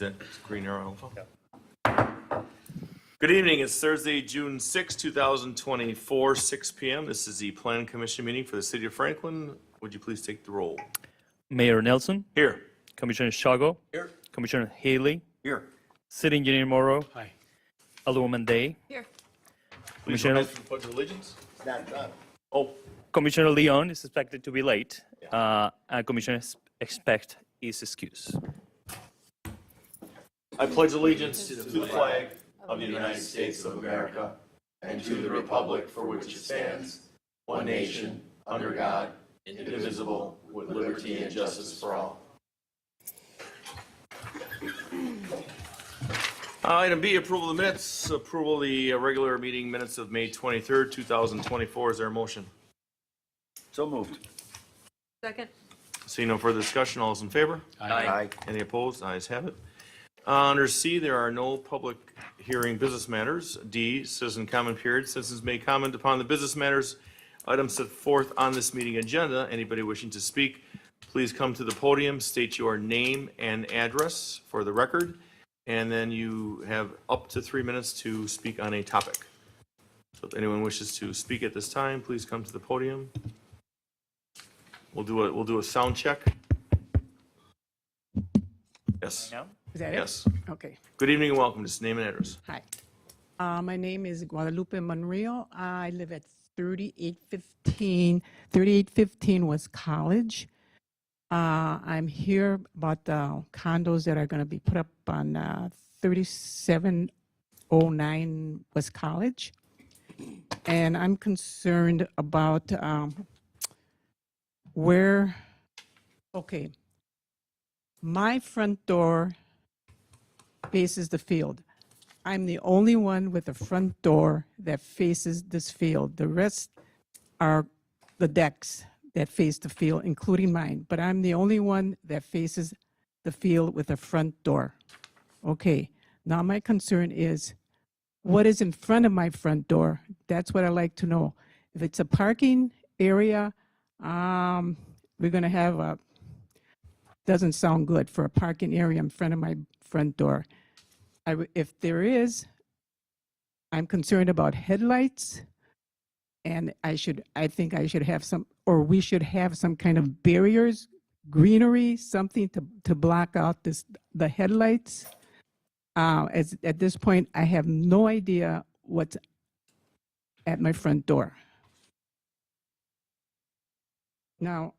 that green arrow. Good evening. It's Thursday, June 6, 2024, 6 p.m. This is the Plan Commission meeting for the City of Franklin. Would you please take the roll? Mayor Nelson, Here. Commissioner Shago, Here. Commissioner Haley, Here. City Engineer Morrow, Hi. Alderwoman Day, Please Commissioner- rise for the Pledge of Allegiance. Oh, Commissioner Leon is expected to be late, and Commissioner Expect is excused. I pledge allegiance to the flag of the United States of America and to the republic for which it stands, one nation, under God, indivisible, with liberty and justice for all. Item B, approval of the minutes, approval of the regular meeting minutes of May 23rd, 2024. Is there a motion? So moved. Second. Seeing no further discussion, all those in favor? Aye. Any opposed? Ayes have it. Under C, there are no public hearing business matters. D, citizen comment period. Citizens may comment upon the business matters items set forth on this meeting agenda. Anybody wishing to speak, please come to the podium, state your name and address for the record, and then you have up to 3 minutes to speak on a topic. So if anyone wishes to speak at this time, please come to the podium. We'll do a sound check. Yes. Now? Is that it? Yes. Okay. Good evening and welcome. Just name and address. Hi. My name is Guadalupe Monreal. I live at 3815. 3815 was College. I'm here about the condos that are going to be put up on 3709 West College. And I'm concerned about my front door faces the field. I'm the only one with a front door that faces this field. The rest are the decks that face the field, including mine. But I'm the only one that faces the field with a front door. Okay, now my concern is what is in front of my front door? That's what I'd like to know. If it's a parking area, we're going to have a, doesn't sound good for a parking area in front of my front door. If there is, I'm concerned about headlights, and I think I should have some, or we should have some kind of barriers, greenery, something to block out the headlights. At this point, I have no idea what's at my front door. Now,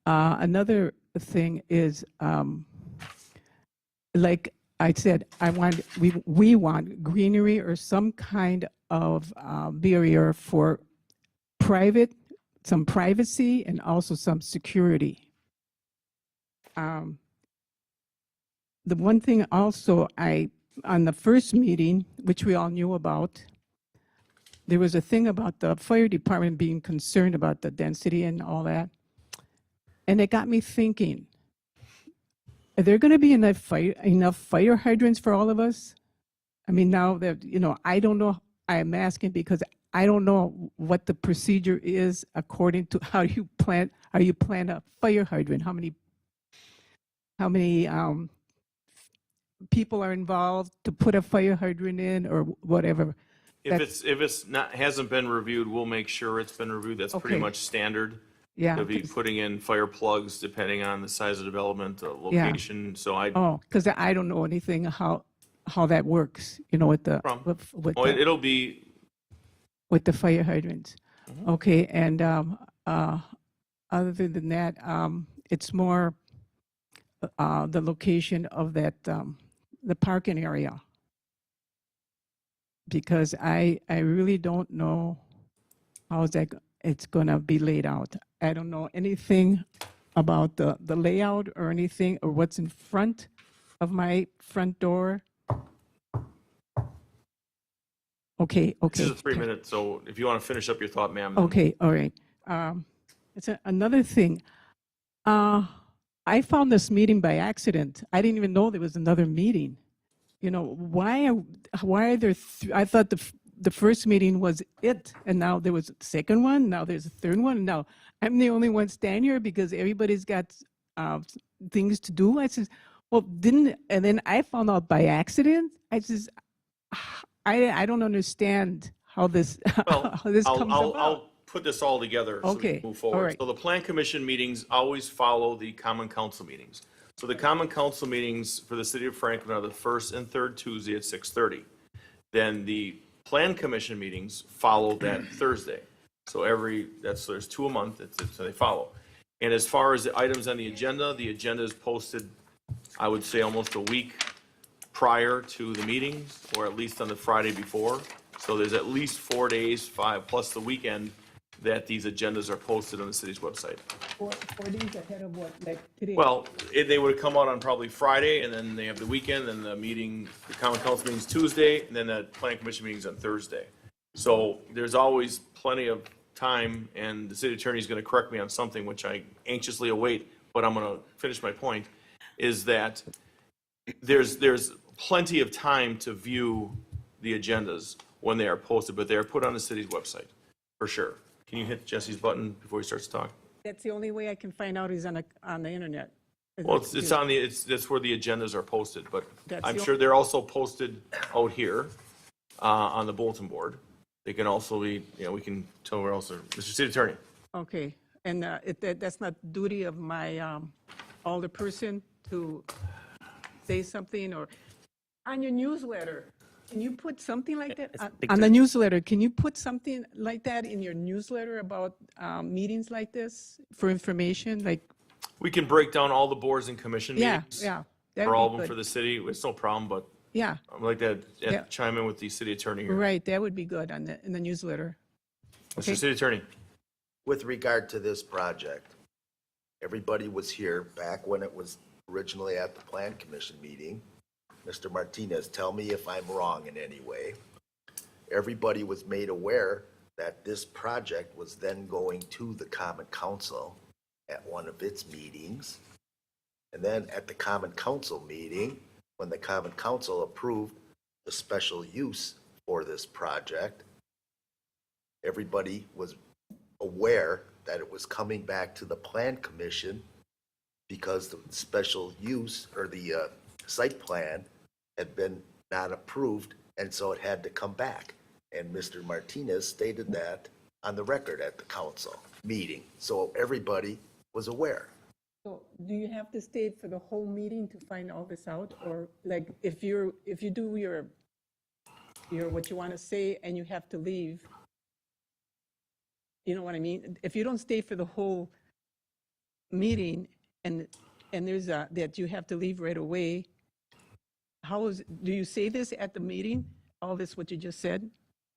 another thing is, like I said, we want greenery or some kind of barrier for some privacy and also some security. The one thing also on the first meeting, which we all knew about, there was a thing about the fire department being concerned about the density and all that. And it got me thinking, are there going to be enough fire hydrants for all of us? I mean, now that, I don't know, I'm asking because I don't know what the procedure is according to how you plan a fire hydrant, how many people are involved to put a fire hydrant in or whatever. If it's not, hasn't been reviewed, we'll make sure it's been reviewed. That's pretty Okay. much standard. Yeah. They'll be putting in fire plugs depending on the size of development, the location. So Because I don't know anything how that works, with the Problem. with oh, the, it'll be, with the fire hydrants. Mhm. Okay, and other than that, it's more the location of that the parking area, because I really don't know how it's going to be laid out. I don't know anything about the layout or anything or what's in front of my front door. Okay. this is a 3 minute, so if you want to finish up your thought, ma'am. then- Okay, all right. It's another thing. I found this meeting by accident. I didn't even know there was another meeting. Why are there? I thought the first meeting was it, and now there was a second one. Now there's a third one. And now I'm the only one standing here because everybody's got things to do. I says, Well, and then I found out by accident. I don't understand how this, Well, how this I'll, comes I'll, about. I'll put this all together so we Okay, can move all forward. right. So the plan commission meetings always follow the common council meetings. So the common council meetings for the city of Franklin are the first and third Tuesday at 6:30. Then the plan commission meetings follow that Thursday. So there's 2 a month, so they follow. And as far as the items on the agenda is posted, I would say almost a week prior to the meetings, or at least on the Friday before. So there's at least 4 days, 5 plus the weekend, that these agendas are posted on the city's website. 4 days ahead of what, like today? Well, they would come out on probably Friday, and then they have the weekend, and the common council meeting's Tuesday, and then the plan commission meeting's on Thursday. So there's always plenty of time, and the city attorney's gonna correct me on something, which I anxiously await, but I'm gonna finish my point, is that there's plenty of time to view the agendas when they are posted, but they are put on the city's website, for sure. Can you hit Jesse's button before he starts to talk? That's the only way I can find out is on the internet. Well, that's where the agendas are posted, but That's I'm the sure they're also posted out here, on the bulletin board. They can also be, we can tell where else, Mr. City Attorney. Okay, and that's not duty of my alderperson to say something, or on your newsletter, can you put something like that? It's On pictures. the newsletter, can you put something like that in your newsletter about meetings like this for information, like, We can break down all the boards and commission yeah, meetings. yeah. For all of That'd them be for good. the city, it's no problem, but Yeah, I'd like to Yeah. chime in with the city attorney here. right, that would be good in the newsletter. Okay. Mr. City Attorney. With regard to this project, everybody was here back when it was originally at the Plan Commission meeting. Mr. Martinez, tell me if I'm wrong in any way. Everybody was made aware that this project was then going to the Common Council at one of its meetings. And then at the Common Council meeting, when the Common Council approved the special use for this project, everybody was aware that it was coming back to the Plan Commission because the special use or the site plan had been not approved, and so it had to come back. And Mr. Martinez stated that on the record at the council meeting, so everybody was aware. So do you have to stay for the whole meeting to find all this out? Or like if you do your what you want to say and you have to leave, you know what I mean? If you don't stay for the whole meeting and there's that you have to leave right away, do you say this at the meeting? All this, what you just said?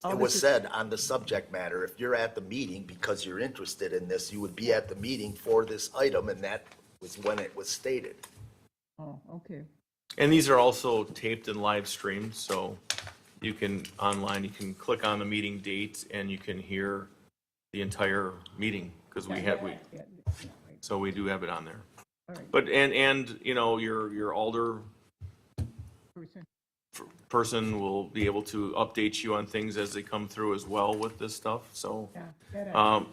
All It this was is- said on the subject matter, if you're at the meeting because you're interested in this, you would be at the meeting for this item, and that was when it was stated. Oh, okay. And these are also taped and live streamed, so you can, online, you can click on the meeting date and you can hear the entire meeting, because Yeah, so we do have it on there. all right. But, and, your alder person will be able to update you on things as they come through as well with this stuff, so. Yeah, that I-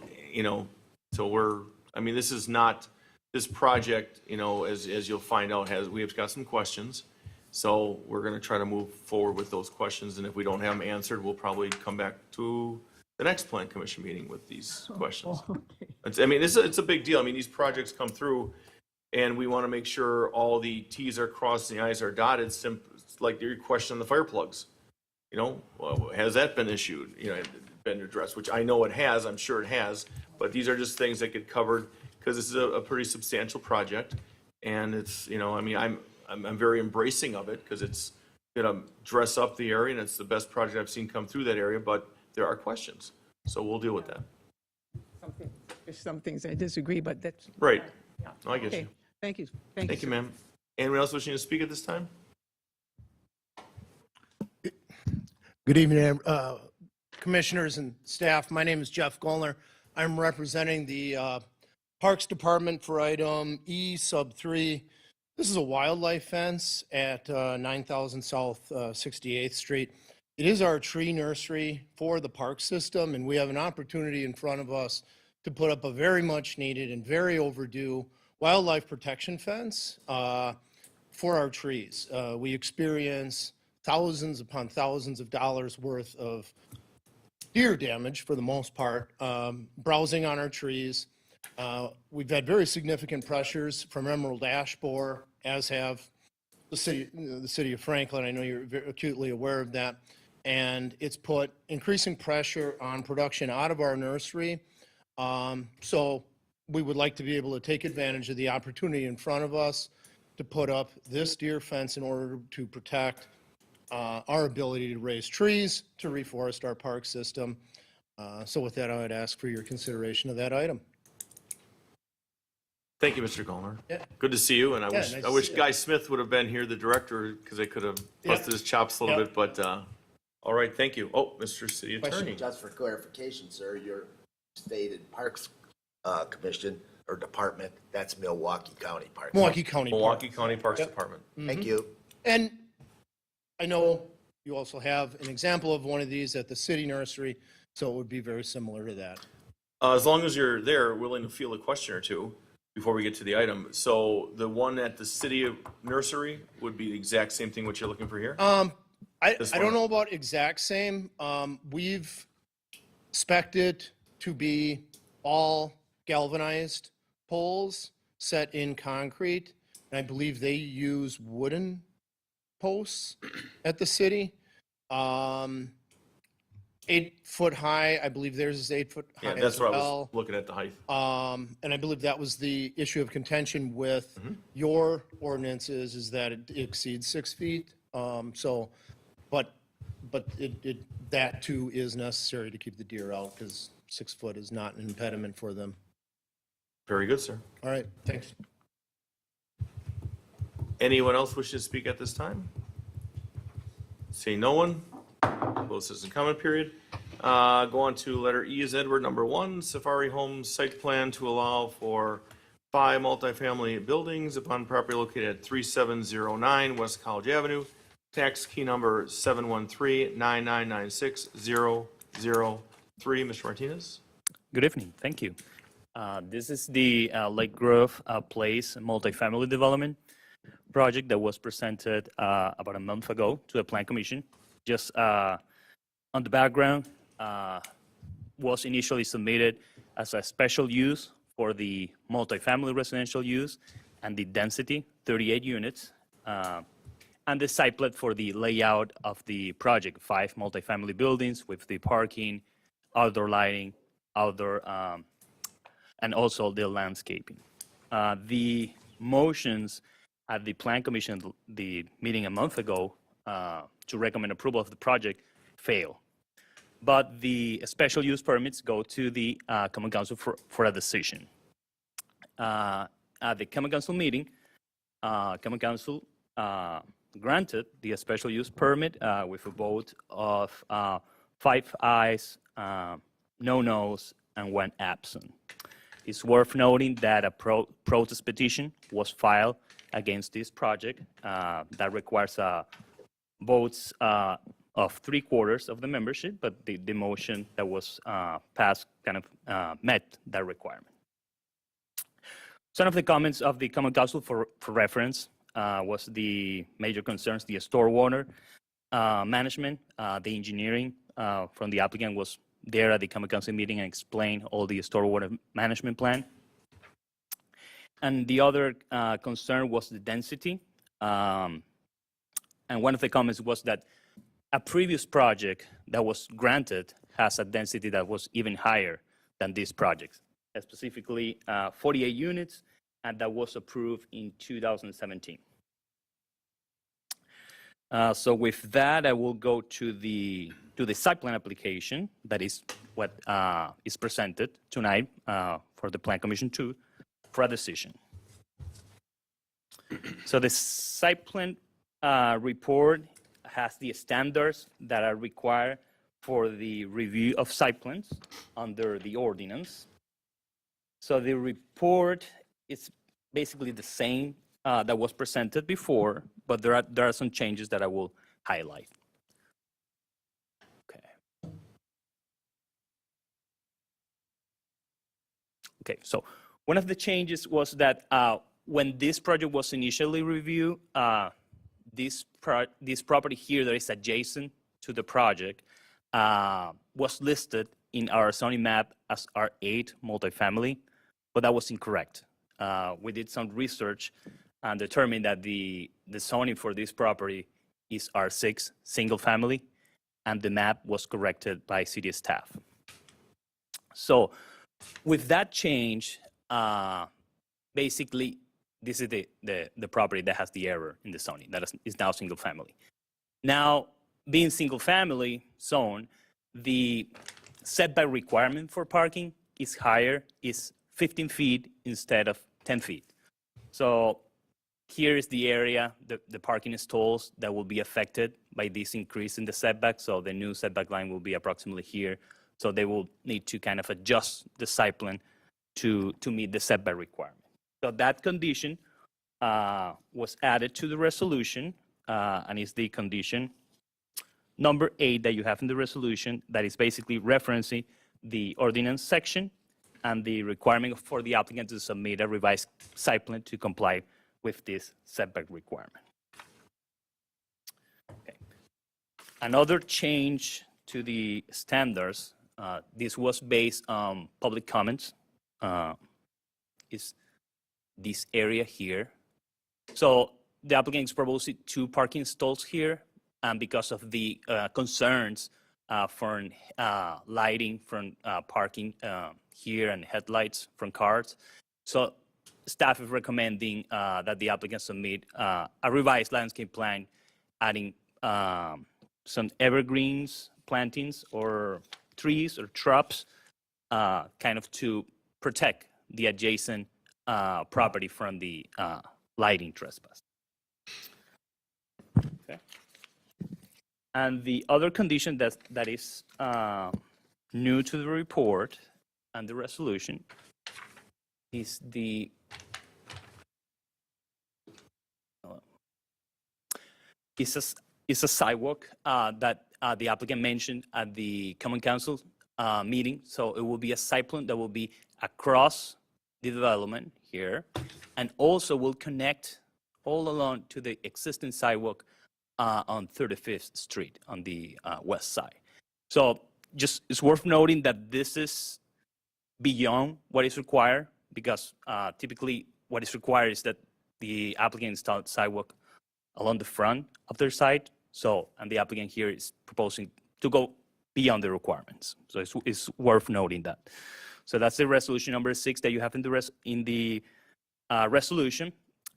So this is not, this project, as you'll find out, we have got some questions. So we're gonna try to move forward with those questions, and if we don't have them answered, we'll probably come back to the next plan commission meeting with these questions. Oh, okay. It's a big deal. These projects come through, and we wanna make sure all the Ts are crossed and the Is are dotted, like your question on the fire plugs. Well, has that been issued, been addressed, which I know it has, I'm sure it has, but these are just things that get covered, because this is a pretty substantial project, and it's, I'm very embracing of it, because it's gonna dress up the area, and it's the best project I've seen come through that area, but there are questions, so we'll deal with that. There's some things I disagree, but that's. Right. Yeah. No, I get Okay, you. thank you. Thank you, sir. ma'am. Anyone else wishing to speak at this time? Good evening, commissioners and staff. My name is Jeff Gollner. I'm representing the Parks Department for item E sub 3. This is a wildlife fence at 9000 South 68th Street. It is our tree nursery for the park system, and we have an opportunity in front of us to put up a very much needed and very overdue wildlife protection fence. for our trees. We experience thousands upon thousands of dollars worth of deer damage for the most part, browsing on our trees. We've had very significant pressures from emerald ash borer, as have the city of Franklin. I know you're very acutely aware of that. And it's put increasing pressure on production out of our nursery. So we would like to be able to take advantage of the opportunity in front of us to put up this deer fence in order to protect our ability to raise trees, to reforest our park system. So with that, I would ask for your consideration of that item. Thank you, Mr. Gollner. Yeah. Good to see you, and I Yeah, wish, nice I to wish see you. Guy Smith would have been here, the director, because I could have Yeah. busted his chops a little Yeah. bit, but, all right, thank you. Oh, Mr. City Attorney. Just for clarification, sir, your stated Parks Commission or Department, that's Milwaukee County Parks. Milwaukee County Park. Milwaukee County Parks Yep. Department. Thank you. And I know you also have an example of one of these at the city nursery, so it would be very similar to that. As long as you're there, willing to field a question or two before we get to the item. So the one at the city of nursery would be the exact same thing what you're looking for here? I This don't one. know about exact same. We've spec'd it to be all galvanized poles set in concrete. And I believe they use wooden posts at the city. 8 foot high, I believe theirs is 8 foot high Yeah, that's as what I well. was looking at, the height. And I believe that was the issue of contention with your ordinances, is that it exceeds 6 feet. So, but that too is necessary to keep the deer out, because 6 foot is not an impediment for them. Very good, sir. All right, thanks. Anyone else wish to speak at this time? Seeing no one, close citizen comment period. Go on to letter E as Edward, number 1, Safari Homes site plan to allow for 5 multifamily buildings upon property located at 3709 West College Avenue. Tax key number 713-9996-003. Mr. Martinez? Good evening. Thank you. This is the Lake Grove Place multifamily development project that was presented about a month ago to the Plan Commission. Just on the background, was initially submitted as a special use for the multifamily residential use and the density, 38 units, and the site plan for the layout of the project, 5 multifamily buildings with the parking, outdoor lighting, outdoor, and also the landscaping. The motions at the Plan Commission, the meeting a month ago, to recommend approval of the project fail. But the special use permits go to the Common Council for a decision. At the Common Council meeting, Common Council granted the special use permit with a vote of 5 ayes, no nos, and 1 absent. It's worth noting that a protest petition was filed against this project that requires votes of 3/4 of the membership, but the motion that was passed kind of met that requirement. Some of the comments of the Common Council for reference was the major concerns, the stormwater management, the engineering from the applicant was there at the Common Council meeting and explained all the stormwater management plan. And the other concern was the density. And one of the comments was that a previous project that was granted has a density that was even higher than this project, specifically 48 units, and that was approved in 2017. So with that, I will go to the site plan application. That is what is presented tonight for the Plan Commission 2 for a decision. So the site plan report has the standards that are required for the review of site plans under the ordinance. So the report is basically the same that was presented before, but there are some changes that I will highlight. Okay, so one of the changes was that when this project was initially reviewed, this property here that is adjacent to the project was listed in our zoning map as R8 multifamily, but that was incorrect. We did some research and determined that the zoning for this property is R6 single family, and the map was corrected by city staff. So with that change, basically, this is the property that has the error in the zoning, that is now single family. Now, being single family zone, the setback requirement for parking is higher, is 15 feet instead of 10 feet. So here is the area, the parking stalls that will be affected by this increase in the setback. So the new setback line will be approximately here. So they will need to kind of adjust the site plan to meet the setback requirement. So that condition was added to the resolution, and is the condition number 8 that you have in the resolution, that is basically referencing the ordinance section and the requirement for the applicant to submit a revised site plan to comply with this setback requirement. Okay. Another change to the standards, this was based on public comments, is this area here. So the applicant is proposing 2 parking stalls here, and because of the concerns from lighting from parking here and headlights from cars. So staff is recommending that the applicant submit a revised landscape plan, adding some evergreens, plantings, or trees or shrubs, kind of to protect the adjacent property from the lighting trespass. Okay. And the other condition that is new to the report and the resolution is the is a sidewalk that the applicant mentioned at the Common Council meeting. So it will be a site plan that will be across the development here, and also will connect all along to the existing sidewalk on 35th Street on the west side. So just it's worth noting that this is beyond what is required, because typically what is required is that the applicant install sidewalk along the front of their site. So, and the applicant here is proposing to go beyond the requirements. So it's worth noting that. So that's the resolution number 6 that you have in the resolution.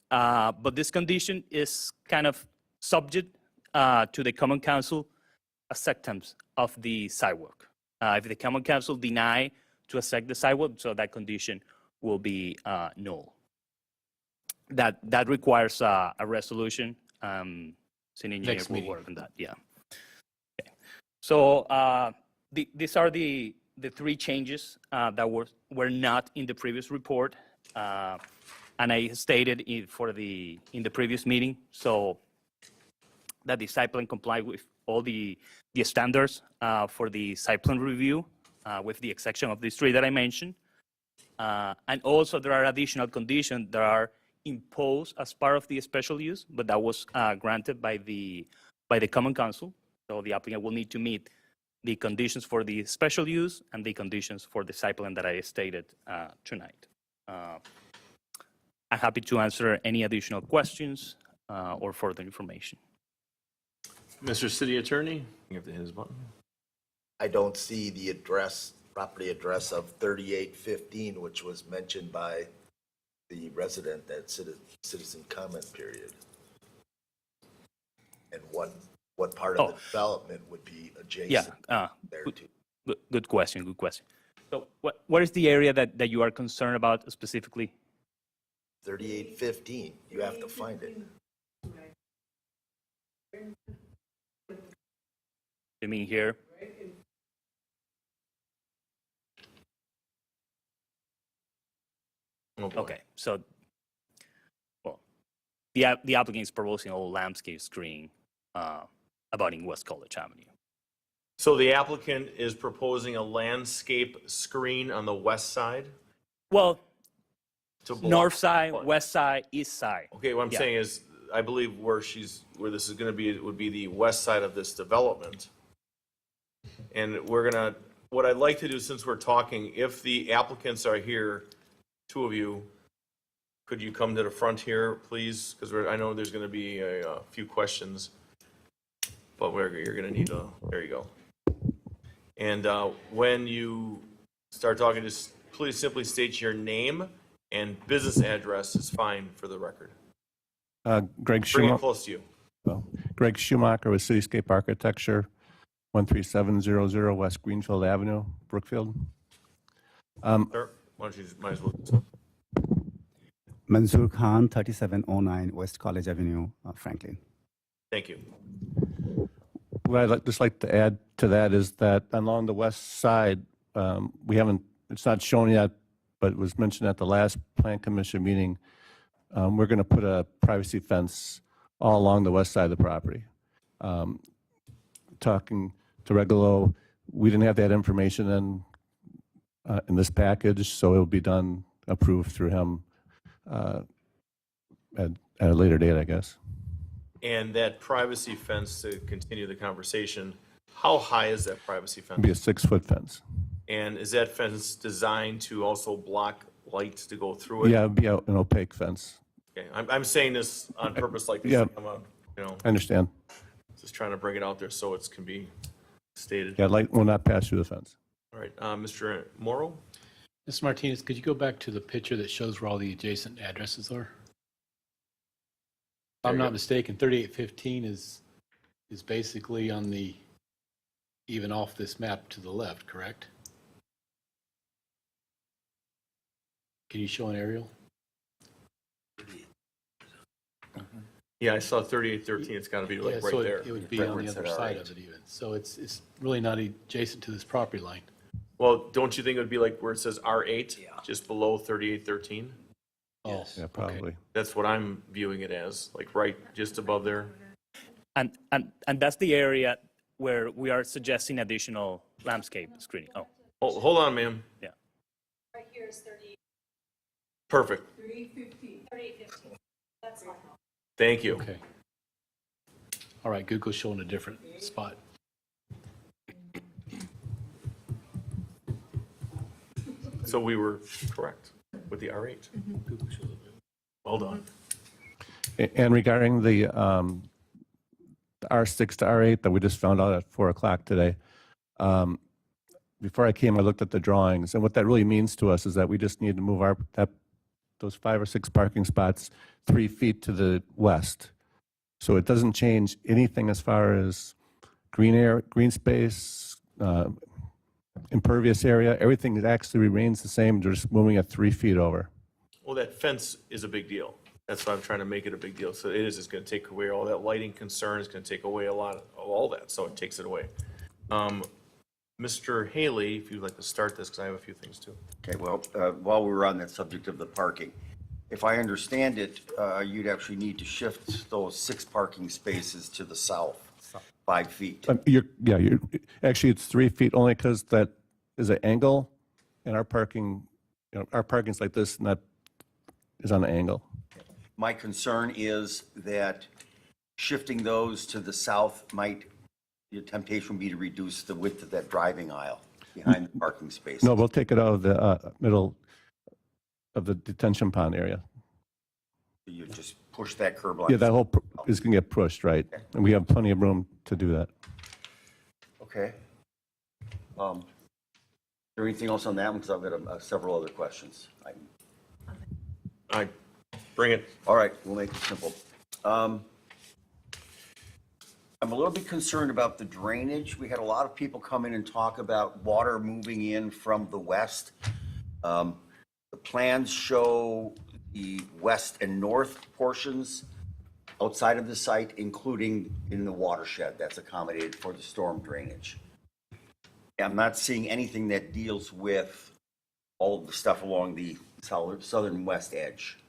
But this condition is kind of subject to the Common Council acceptance of the sidewalk. If the Common Council deny to accept the sidewalk, so that condition will be null. That requires a resolution. City engineer Next will meeting. work on that. Yeah. Okay. So these are the 3 changes that were not in the previous report, and I stated in the previous meeting. So that the site plan complied with all the standards for the site plan review, with the exception of these 3 that I mentioned. And also there are additional conditions that are imposed as part of the special use, but that was granted by the Common Council. So the applicant will need to meet the conditions for the special use and the conditions for the site plan that I stated tonight. I'm happy to answer any additional questions or further information. Mr. City Attorney, you have to hit his button. I don't see the address, property address of 3815, which was mentioned by the resident at citizen comment period. And what part of the development would be adjacent there to? Good question, good question. So what is the area that you are concerned about specifically? 3815, you have to find it. You mean here? Oh, boy. Okay, so, well, the applicant is proposing a landscape screen abutting West College Avenue. So the applicant is proposing a landscape screen on the west side? Well, To block North side, what? west side, east side. Okay, what I'm Yeah. saying is, I believe where this is gonna be, it would be the west side of this development. And what I'd like to do, since we're talking, if the applicants are here, two of you, could you come to the front here, please? Because I know there's gonna be a few questions. But you're gonna need there you go. And when you start talking, just please simply state your name and business address is fine for the record. Greg Bring it Schumacher, close to you. Greg Schumacher with Cityscape Architecture, 13700 West Greenfield Avenue, Brookfield. Sir, why don't you might as well. Manzoor Khan, 3709 West College Avenue, Franklin. Thank you. What I'd just like to add to that is that along the west side, it's not shown yet, but it was mentioned at the last Plan Commission meeting. We're going to put a privacy fence all along the west side of the property. Talking to Regolo, we didn't have that information in this package, so it'll be done, approved through him at a later date, I guess. And that privacy fence, to continue the conversation, how high is that privacy It'll be a fence? 6-foot fence. And is that fence designed to also block lights to go through it? Yeah, it'd be an opaque fence. Okay, I'm saying this on purpose like this, Yeah. I I understand. just trying to bring it out there so it can be stated. Yeah, light will not pass through the fence. All right, Mr. Morrow? Mr. Martinez, could you go back to the picture that shows where all the adjacent addresses are? If I'm not mistaken, 3815 is basically on the, even off this map to the left, correct? Can you show an aerial? Yeah, I saw 3813, it's gotta be Yeah, like so right there. it would be Right on where the it other said side R8. of it even. So it's really not adjacent to this property line. Well, don't you think it would be like where it says R8, just below 3813? Oh, Yeah, okay. probably. That's what I'm viewing it as, like right just above there. And that's the area where we are suggesting additional landscape screening. Oh, Hold on, ma'am. yeah. Right here is 30, Perfect, 3815. That's fine. thank you. Okay. All right, Google's showing a different spot. So we were correct with the R8. Google shows it. Well done. And regarding the R6 to R8 that we just found out at 4 o'clock today, before I came, I looked at the drawings, and what that really means to us is that we just need to move those 5 or 6 parking spots 3 feet to the west. So it doesn't change anything as far as green space, impervious area. Everything actually remains the same, just moving it 3 feet over. Well, that fence is a big deal. That's why I'm trying to make it a big deal. So it's gonna take away all that lighting concern, it's gonna take away a lot of all that, so it takes it away. Mr. Haley, if you'd like to start this, because I have a few things too. Okay, well, while we were on that subject of the parking, if I understand it, you'd actually need to shift those 6 parking spaces to the south, 5 feet. Actually, it's 3 feet only because that is an angle, and our parking's like this, and that is on an angle. My concern is that shifting those to the south the temptation would be to reduce the width of that driving aisle behind the parking space. No, we'll take it out of the middle of the detention pond area. You just push that curb line. Yeah, that whole is going to get pushed, right? And we have plenty of room to do that. Okay. Is there anything else on that one? Because I've got several other questions. I bring it. All right, we'll make it simple. I'm a little bit concerned about the drainage. We had a lot of people come in and talk about water moving in from the west. The plans show the west and north portions outside of the site, including in the watershed that's accommodated for the storm drainage. I'm not seeing anything that deals with all of the stuff along the southern west edge.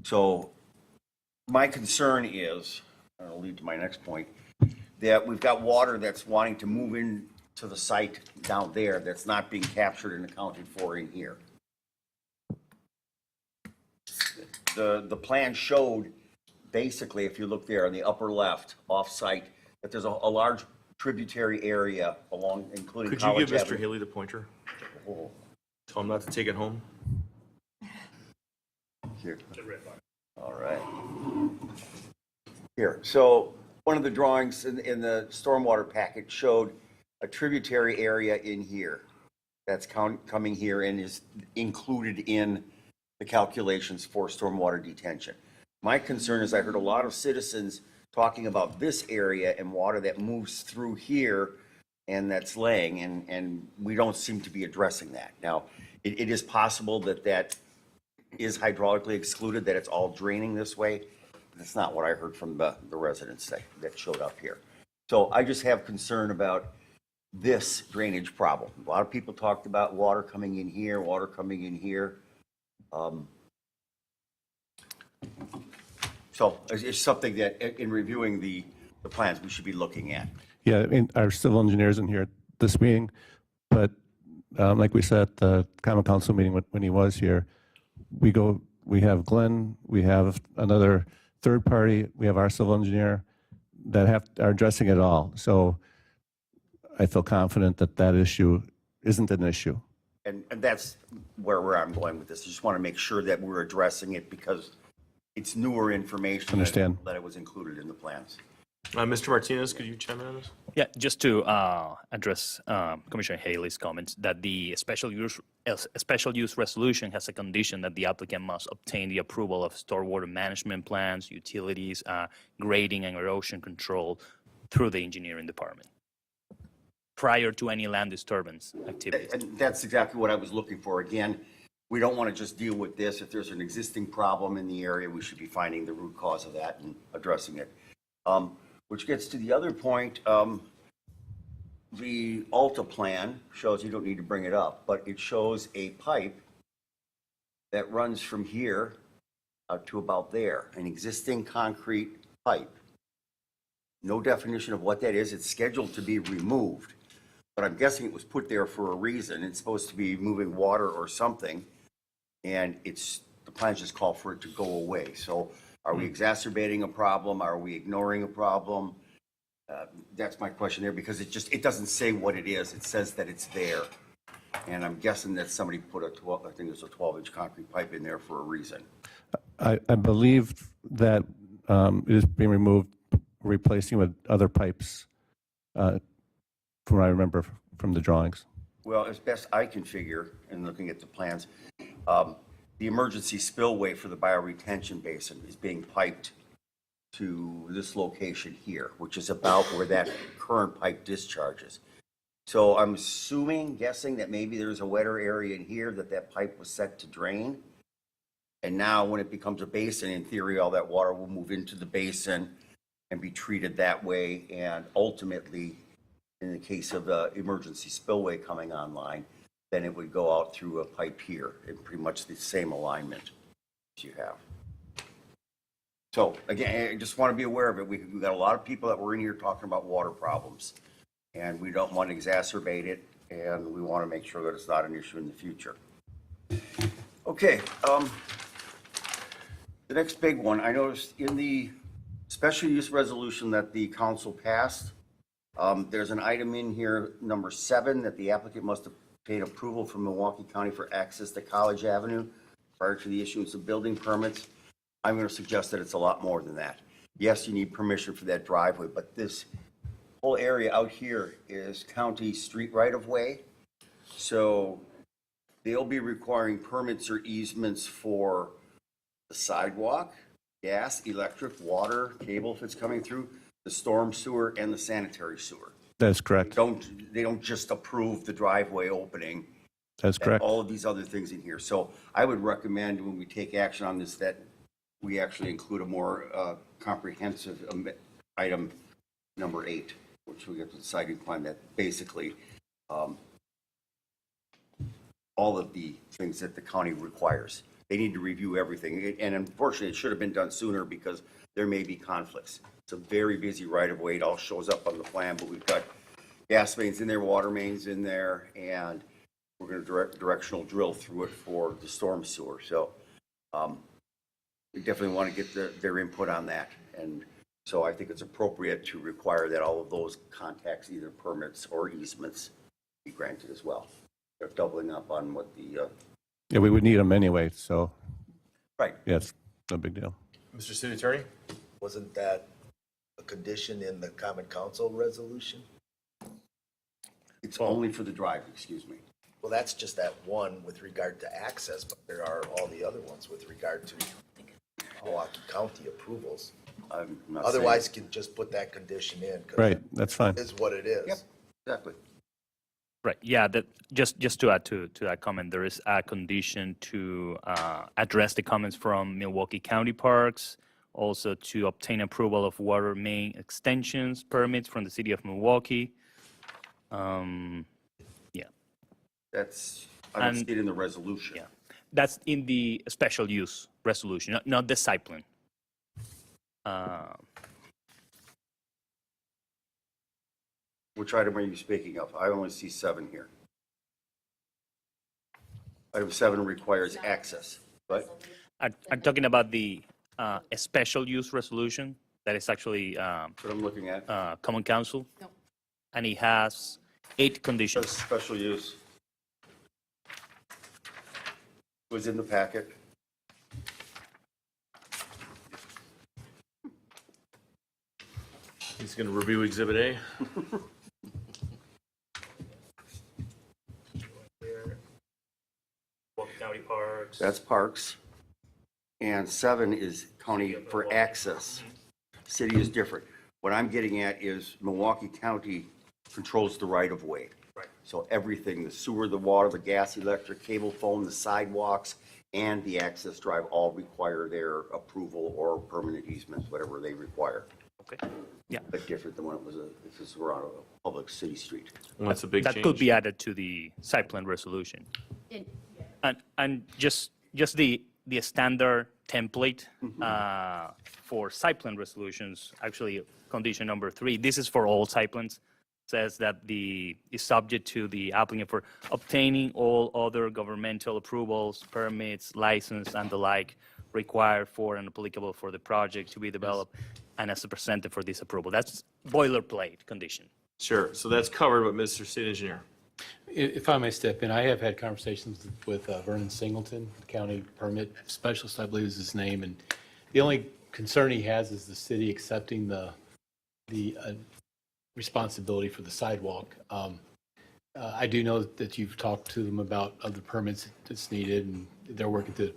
So my concern is, and I'll lead to my next point, that we've got water that's wanting to move in to the site down there that's not being captured and accounted for in here. The plan showed, basically, if you look there on the upper left, off-site, that there's a large tributary area along, including Could you College give Mr. Avenue. Haley the pointer? Oh, Tell him not to take it home. here. All right. Here, so one of the drawings in the stormwater packet showed a tributary area in here that's coming here and is included in the calculations for stormwater detention. My concern is I heard a lot of citizens talking about this area and water that moves through here and that's laying, and we don't seem to be addressing that. Now, it is possible that that is hydraulically excluded, that it's all draining this way. That's not what I heard from the residents that showed up here. So I just have concern about this drainage problem. A lot of people talked about water coming in here, water coming in here. So it's something that, in reviewing the plans, we should be looking at. Yeah, I mean, our civil engineer's in here at this meeting, but like we said at the common council meeting when he was here, we have Glenn, we have another third party, we have our civil engineer that are addressing it all. So I feel confident that that issue isn't an issue. And that's where I'm going with this. I just want to make sure that we're addressing it because it's newer information. Understand. That it was included in the plans. Mr. Martinez, could you chime in on this? Yeah, just to address Commissioner Haley's comments, that the special use resolution has a condition that the applicant must obtain the approval of stormwater management plans, utilities, grading and erosion control through the engineering department prior to any land disturbance activities. And that's exactly what I was looking for. Again, we don't want to just deal with this. If there's an existing problem in the area, we should be finding the root cause of that and addressing it. Which gets to the other point, the Alta plan shows, you don't need to bring it up, but it shows a pipe that runs from here to about there, an existing concrete pipe. No definition of what that is. It's scheduled to be removed, but I'm guessing it was put there for a reason. It's supposed to be moving water or something, and the plans just call for it to go away. So are we exacerbating a problem? Are we ignoring a problem? That's my question there, because it doesn't say what it is. It says that it's there. And I'm guessing that somebody put I think there's a 12-inch concrete pipe in there for a reason. I believe that it is being removed, replacing with other pipes, from what I remember from the drawings. Well, as best I can figure, in looking at the plans, the emergency spillway for the bioretention basin is being piped to this location here, which is about where that current pipe discharges. So I'm guessing that maybe there's a wetter area in here that pipe was set to drain. And now when it becomes a basin, in theory, all that water will move into the basin and be treated that way. And ultimately, in the case of the emergency spillway coming online, then it would go out through a pipe here in pretty much the same alignment as you have. So again, I just want to be aware of it. We got a lot of people that were in here talking about water problems, and we don't want to exacerbate it, and we want to make sure that it's not an issue in the future. Okay, the next big one, I noticed in the special use resolution that the council passed, there's an item in here, number 7, that the applicant must obtain approval from Milwaukee County for access to College Avenue prior to the issuance of building permits. I'm going to suggest that it's a lot more than that. Yes, you need permission for that driveway, but this whole area out here is county street right-of-way. So they'll be requiring permits or easements for the sidewalk, gas, electric, water, cable if it's coming through, the storm sewer, and the sanitary sewer. That's correct. They don't just approve the driveway opening. That's correct. All of these other things in here. So I would recommend when we take action on this that we actually include a more comprehensive item, number 8, which we get to the siting plan that basically all of the things that the county requires. they need to review everything. And unfortunately, it should have been done sooner because there may be conflicts. It's a very busy right-of-way. It all shows up on the plan, but we've got gas mains in there, water mains in there, and we're going to directional drill through it for the storm sewer. So we definitely want to get their input on that. And so I think it's appropriate to require that all of those contacts, either permits or easements, be granted as well. They're doubling up on what the, Yeah, we would need them anyway, so, right. yeah, it's no big deal. Mr. City Attorney? Wasn't that a condition in the Common Council resolution? It's only for the drive, excuse me. Well, that's just that one with regard to access, but there are all the other ones with regard to Milwaukee County approvals. I'm not saying- Otherwise, you can just put that condition in. 'cause Right, that's fine. It is what it is. Yep, exactly. Right, yeah, that, just to add to that comment, there is a condition to address the comments from Milwaukee County Parks, also to obtain approval of water main extensions permits from the city of Milwaukee. Yeah, That's, I don't And- see it in the resolution. yeah, that's in the special use resolution, not the site plan. Which item are you speaking of? I only see 7 here. Item 7 requires access, right? I'm talking about the special use resolution that is actually That's what I'm looking at. common council. And it has 8 Says conditions. special use. Was in the packet. He's going to review Exhibit A. Milwaukee County Parks. That's parks. And 7 is county for access. City is different. What I'm getting at is Milwaukee County controls the right-of-way. Right. So everything, the sewer, the water, the gas, electric, cable phone, the sidewalks, and the access drive all require their approval or permanent easements, whatever they require. Okay, yeah. But different than when it was if this were on a public city street. Well, that's a big change. That could be added to the site plan resolution. And just the standard template for site plan resolutions, actually, condition number 3, this is for all site plans, says that is subject to the applicant for obtaining all other governmental approvals, permits, license, and the like required for and applicable for the project to be developed, and as presented for this approval. That's boilerplate condition. Sure, so that's covered, but Mr. City Engineer? If I may step in, I have had conversations with Vernon Singleton, county permit specialist, I believe is his name, and the only concern he has is the city accepting the responsibility for the sidewalk. I do know that you've talked to them about other permits that's needed, and they're working to,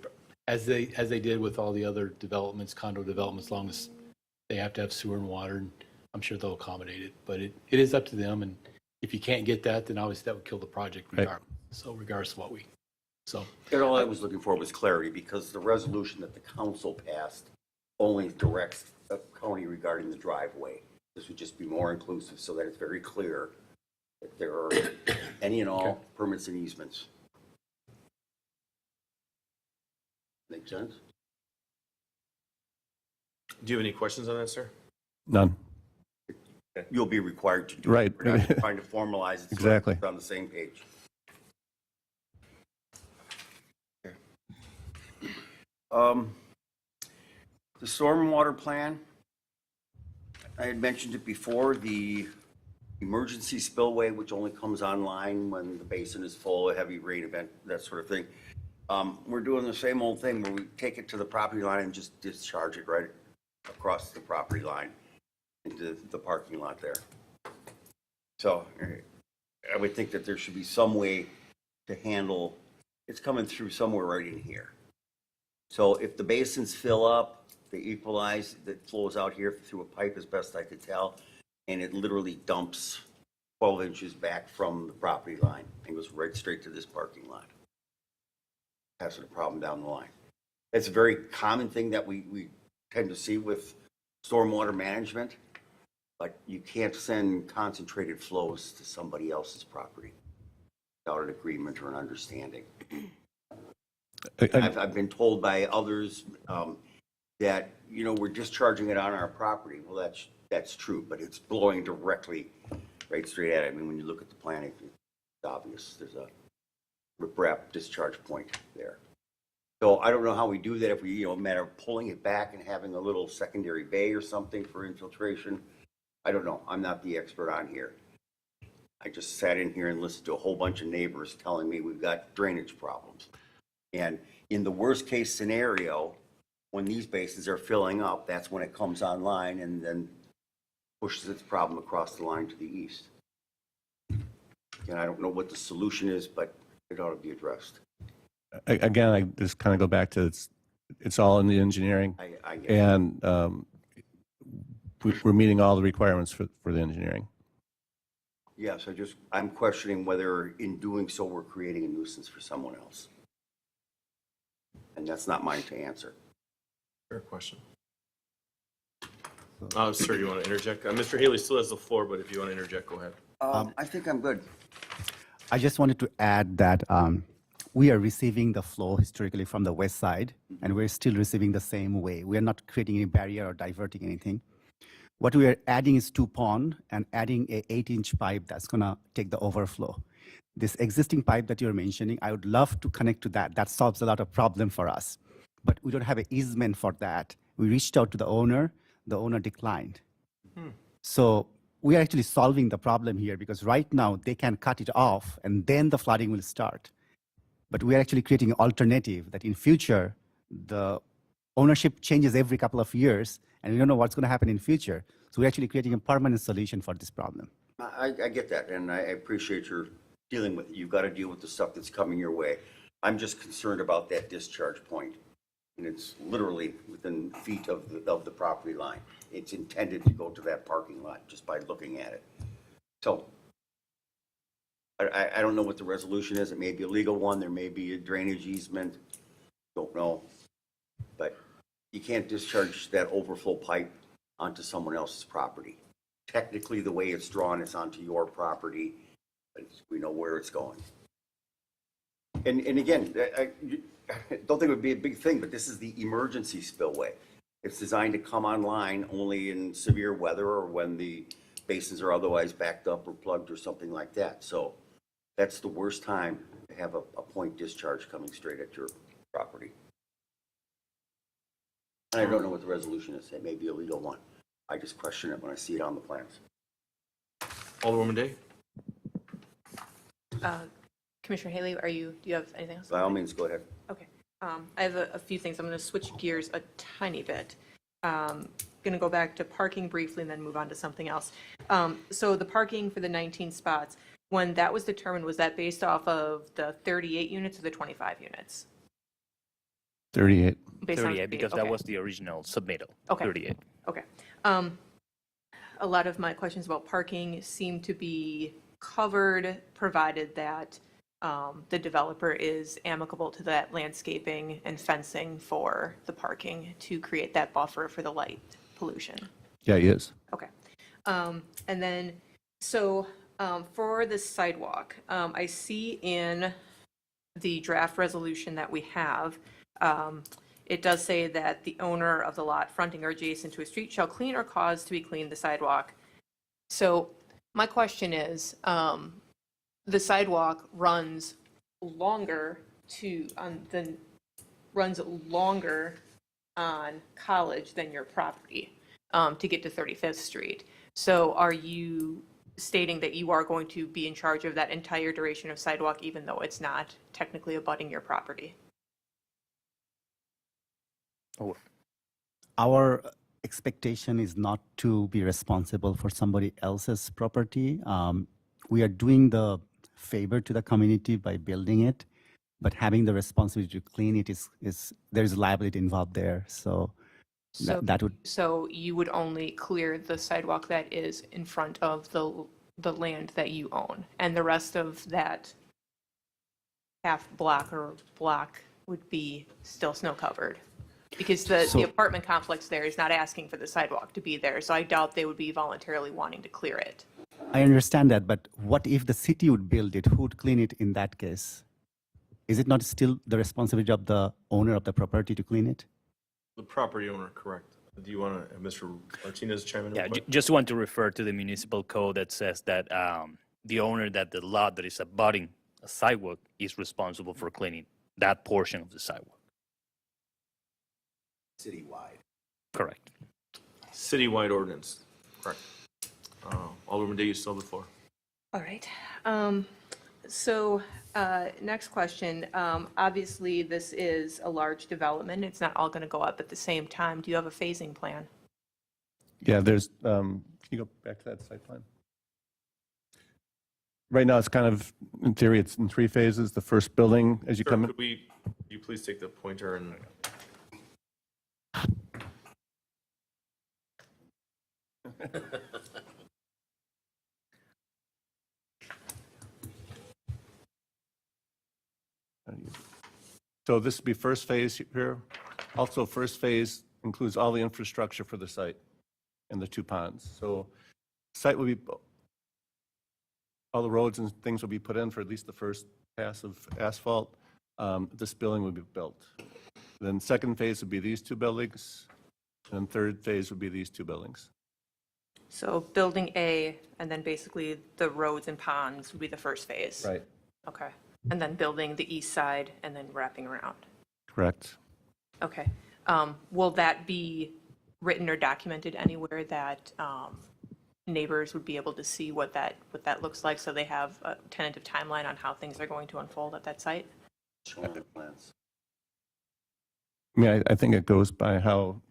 as they did with all the other developments, condo developments, as long as they have to have sewer and water, and I'm sure they'll accommodate it. But it is up to them, and if you can't get that, then obviously that would kill the project regardless. So regardless of what And all I was looking for was clarity, because the resolution that the council passed only directs the county regarding the driveway. This would just be more inclusive, so that it's very clear that there are any and all permits and easements. Make sense? Do you have any questions on that, sir? None. You'll be required to do it. Right. We're not trying to formalize it. So Exactly. we're on the same page. The stormwater plan, I had mentioned it before, the emergency spillway, which only comes online when the basin is full, a heavy rain event, that sort of thing. We're doing the same old thing where we take it to the property line and just discharge it right across the property line into the parking lot there. So I would think that there should be some way to handle, it's coming through somewhere right in here. So if the basins fill up, they equalize, that flows out here through a pipe as best I could tell, and it literally dumps 12 inches back from the property line and goes right straight to this parking lot. That's a problem down the line. It's a very common thing that we tend to see with stormwater management, but you can't send concentrated flows to somebody else's property without an agreement or an understanding. I've been told by others that, we're discharging it on our property. Well, that's true, but it's blowing directly right straight at it. I mean, when you look at the plan, it's obvious. There's a riprap discharge point there. So I don't know how we do that, if we, matter of pulling it back and having a little secondary bay or something for infiltration. I don't know. I'm not the expert on here. I just sat in here and listened to a whole bunch of neighbors telling me we've got drainage problems. And in the worst case scenario, when these basins are filling up, that's when it comes online and then pushes its problem across the line to the east. And I don't know what the solution is, but it ought to be addressed. Again, I just kind of go back to it's all in the engineering, I get it. and we're meeting all the requirements for the engineering. Yes, I'm questioning whether in doing so, we're creating a nuisance for someone else. And that's not mine to answer. Fair question. Sir, do you want to interject? Mr. Haley still has the floor, but if you want to interject, go ahead. I think I'm good. I just wanted to add that we are receiving the flow historically from the west side, and we're still receiving the same way. We are not creating any barrier or diverting anything. What we are adding is 2 ponds and adding a 8-inch pipe that's going to take the overflow. This existing pipe that you're mentioning, I would love to connect to that. That solves a lot of problem for us. But we don't have an easement for that. We reached out to the owner declined. So we are actually solving the problem here, because right now they can cut it off and then the flooding will start. But we are actually creating an alternative that in future, the ownership changes every couple of years and we don't know what's going to happen in future. So we're actually creating a permanent solution for this problem. I get that, and I appreciate your dealing with it. You've got to deal with the stuff that's coming your way. I'm just concerned about that discharge point, and it's literally within feet of the property line. It's intended to go to that parking lot just by looking at it. So I don't know what the resolution is. It may be a legal one. There may be a drainage easement. Don't know. But you can't discharge that overflow pipe onto someone else's property. Technically, the way it's drawn is onto your property, but we know where it's going. And again, I don't think it would be a big thing, but this is the emergency spillway. It's designed to come online only in severe weather or when the basins are otherwise backed up or plugged or something like that. So that's the worst time to have a point discharge coming straight at your property. And I don't know what the resolution is. It may be a legal one. I just question it when I see it on the plans. Alderwoman Day? Commissioner Haley, do you have anything else? By all means, go ahead. Okay. I have a few things. I'm going to switch gears a tiny bit. Going to go back to parking briefly and then move on to something else. So the parking for the 19 spots, when that was determined, was that based off of the 38 units or the 25 units? 38. Based on 38, because that okay. was the original submittal. Okay. 38. Okay. A lot of my questions about parking seem to be covered, provided that the developer is amicable to that landscaping and fencing for the parking to create that buffer for the light pollution. Yeah, he is. Okay. And then, so for the sidewalk, I see in the draft resolution that we have, it does say that the owner of the lot fronting or adjacent to a street shall clean or cause to be cleaned the sidewalk. So my question is, the sidewalk runs longer on College than your property to get to 35th Street. So are you stating that you are going to be in charge of that entire duration of sidewalk, even though it's not technically abutting your property? Oh, Our expectation is not to be responsible for somebody else's property. We are doing the favor to the community by building it, but having the responsibility to clean it there's liability involved there. So that would. So you would only clear the sidewalk that is in front of the land that you own, and the rest of that half block or block would be still snow covered? Because the apartment complex there is not asking for the sidewalk to be there, so I doubt they would be voluntarily wanting to clear it. I understand that, but what if the city would build it? Who would clean it in that case? is it not still the responsibility of the owner of the property to clean it? The property owner, correct. Do you want to, Mr. Martinez chime in? real Yeah, quick? just want to refer to the municipal code that says that the owner that the lot that is abutting a sidewalk is responsible for cleaning that portion of the sidewalk. Citywide. Correct. Citywide ordinance, correct. Alderman Day, you still have the floor. All right. So next question. Obviously, this is a large development. It's not all going to go up at the same time. Do you have a phasing plan? Yeah, there's, can you go back to that site plan? Right now, it's kind of, in theory, it's in 3 phases. The first building, as you Sir, come in. could you please take the pointer and, So this would be first phase here. Also, first phase includes all the infrastructure for the site and the 2 ponds. So site will be, all the roads and things will be put in for at least the first pass of asphalt. This building will be built. Then second phase would be these 2 buildings. And third phase would be these 2 buildings. So building A, and then basically the roads and ponds would be the first phase? Right. Okay. And then building the east side and then wrapping around? Correct. Okay. Will that be written or documented anywhere that neighbors would be able to see what that looks like, so they have a tentative timeline on how things are going to unfold at that site? Showing their plans. I mean, I think it goes by how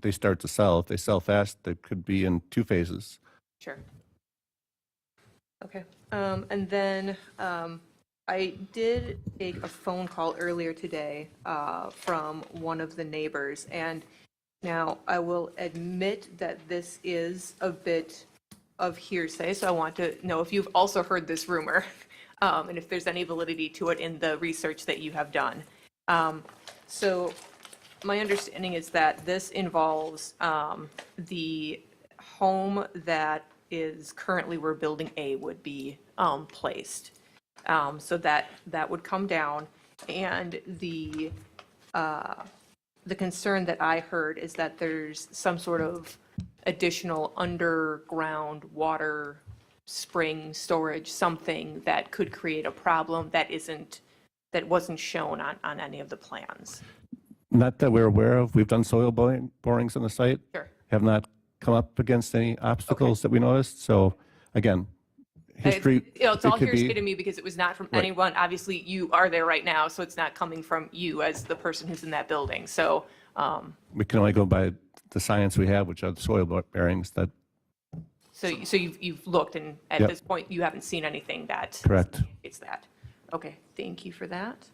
they start to sell. If they sell fast, they could be in 2 phases. Sure. Okay. And then I did take a phone call earlier today from one of the neighbors, and now I will admit that this is a bit of hearsay, so I want to know if you've also heard this rumor and if there's any validity to it in the research that you have done. So my understanding is that this involves the home that is currently where Building A would be placed. So that would come down, and the concern that I heard is that there's some sort of additional underground water spring storage, something that could create a problem that wasn't shown on any of the plans. Not that we're aware of. We've done soil borings on the site. Sure. Have not come up against any obstacles that we noticed. So again, history. It's all it could be- hearsay to me because it was not from Right. anyone. Obviously, you are there right now, so it's not coming from you as the person who's in that building. So, We can only go by the science we have, which are the soil bearings that, so you've looked, and at Yep. this point, you haven't seen anything that correct. it's that. Okay, thank you for that.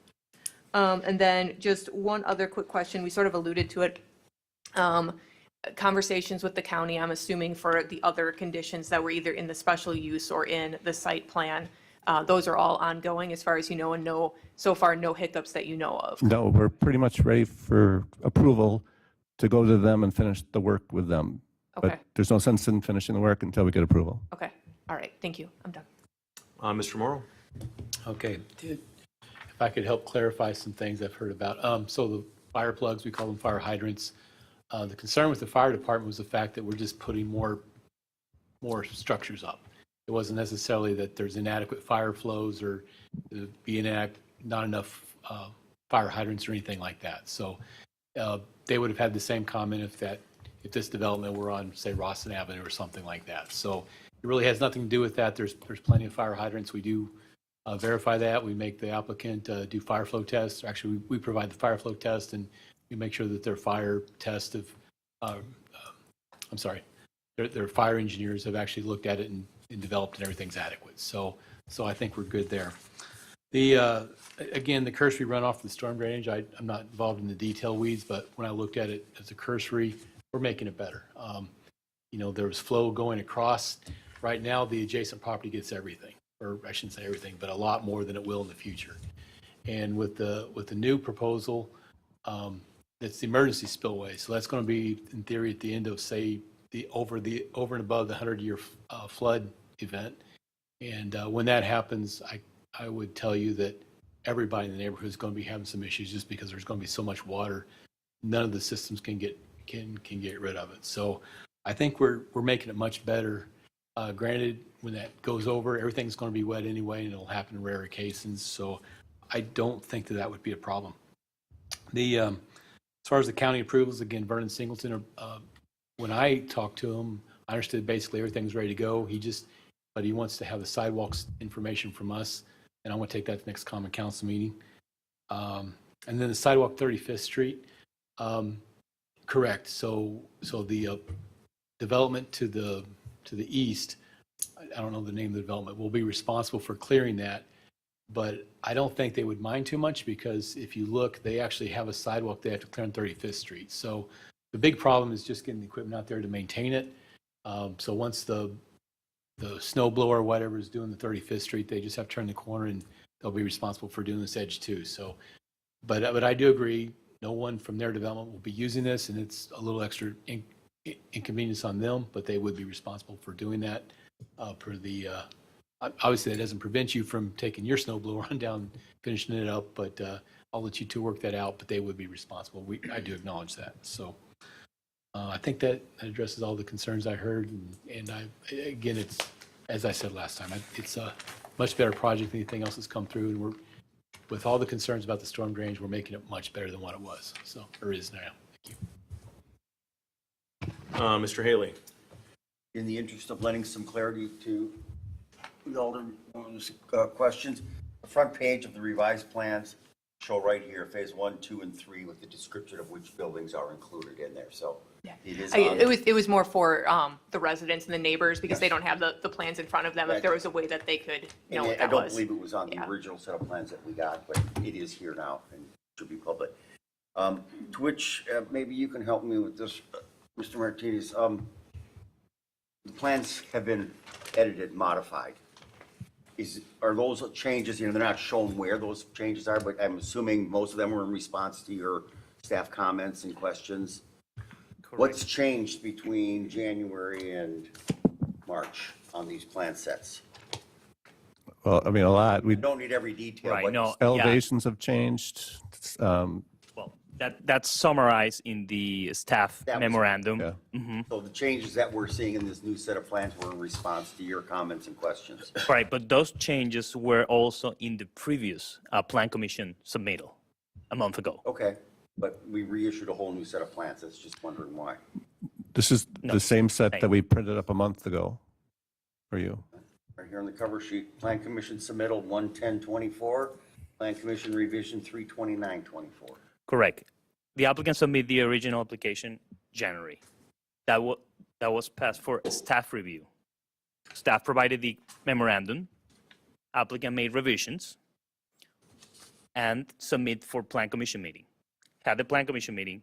And then just one other quick question. We sort of alluded to it. Conversations with the county, I'm assuming, for the other conditions that were either in the special use or in the site plan. Those are all ongoing as far as you know, and so far, no hiccups that you know of. No, we're pretty much ready for approval to go to them and finish the work with them. Okay. But there's no sense in finishing the work until we get approval. Okay, all right, thank you. I'm done. Mr. Morrow? Okay. If I could help clarify some things I've heard about. So the fire plugs, we call them fire hydrants. The concern with the fire department was the fact that we're just putting more structures up. It wasn't necessarily that there's inadequate fire flows or not enough fire hydrants or anything like that. So they would have had the same comment if this development were on, say, Rawson Avenue or something like that. So it really has nothing to do with that. There's plenty of fire hydrants. We do verify that. We make the applicant do fire flow tests. Actually, we provide the fire flow test, and we make sure that their fire test of, their fire engineers have actually looked at it and developed, and everything's adequate. So I think we're good there. Again, the cursory runoff of the storm drainage, I'm not involved in the detail weeds, but when I looked at it as a cursory, we're making it better. There was flow going across. Right now, the adjacent property gets everything, or I shouldn't say everything, but a lot more than it will in the future. And with the new proposal, that's the emergency spillway. So that's going to be, in theory, at the end of, say, over and above the 100-year flood event. And when that happens, I would tell you that everybody in the neighborhood is going to be having some issues just because there's going to be so much water. None of the systems can get rid of it. So I think we're making it much better. Granted, when that goes over, everything's going to be wet anyway, and it'll happen in rare occasions. So I don't think that would be a problem. As far as the county approvals, again, Vernon Singleton, when I talked to him, I understood basically everything's ready to go. But he wants to have the sidewalks information from us, and I want to take that to the next common council meeting. And then the sidewalk 35th Street, correct. So the development to the east, I don't know the name of the development, will be responsible for clearing that. But I don't think they would mind too much, because if you look, they actually have a sidewalk they have to clear on 35th Street. So the big problem is just getting the equipment out there to maintain it. So once the snow blower or whatever is doing the 35th Street, they just have to turn the corner and they'll be responsible for doing this edge too. So, but I do agree, no one from their development will be using this, and it's a little extra inconvenience on them, but they would be responsible for doing that. Obviously, that doesn't prevent you from taking your snow blower on down, finishing it up, but I'll let you two work that out, but they would be responsible. I do acknowledge that. So I think that addresses all the concerns I heard. And again, it's, as I said last time, it's a much better project than anything else that's come through. And with all the concerns about the storm drainage, we're making it much better than what it was. So, or is now. Thank you. Mr. Haley. In the interest of lending some clarity to the Alderman's questions, the front page of the revised plans show right here, phase 1, 2, and 3, with the description of which buildings are included in there. So it is on It was more for the residents and the neighbors, because they don't have the plans in front of them. If there was a way that they could know what I that don't was. believe it was on the Yeah. original set of plans that we got, but it is here now and should be public. To which, maybe you can help me with this, Mr. Martinez. The plans have been edited, modified. Are those changes, they're not shown where those changes are, but I'm assuming most of them were in response to your staff comments and questions. What's changed between January and March on these plan sets? Well, I mean, a lot. We don't need every detail. Right, but no, yeah. Elevations have changed. Well, that's summarized in the staff That was- memorandum. Yeah. So the changes that we're seeing in this new set of plans were in response to your comments and questions. Right, but those changes were also in the previous Plan Commission submittal a month ago. Okay, but we reissued a whole new set of plans. That's just wondering why. This is No. the same set Right. that we printed up a month ago for you. Right here on the cover sheet, Plan Commission submittal 11024, Plan Commission revision 32924. Correct. The applicant submitted the original application January. That was passed for staff review. Staff provided the memorandum. Applicant made revisions and submit for Plan Commission meeting. Had the Plan Commission meeting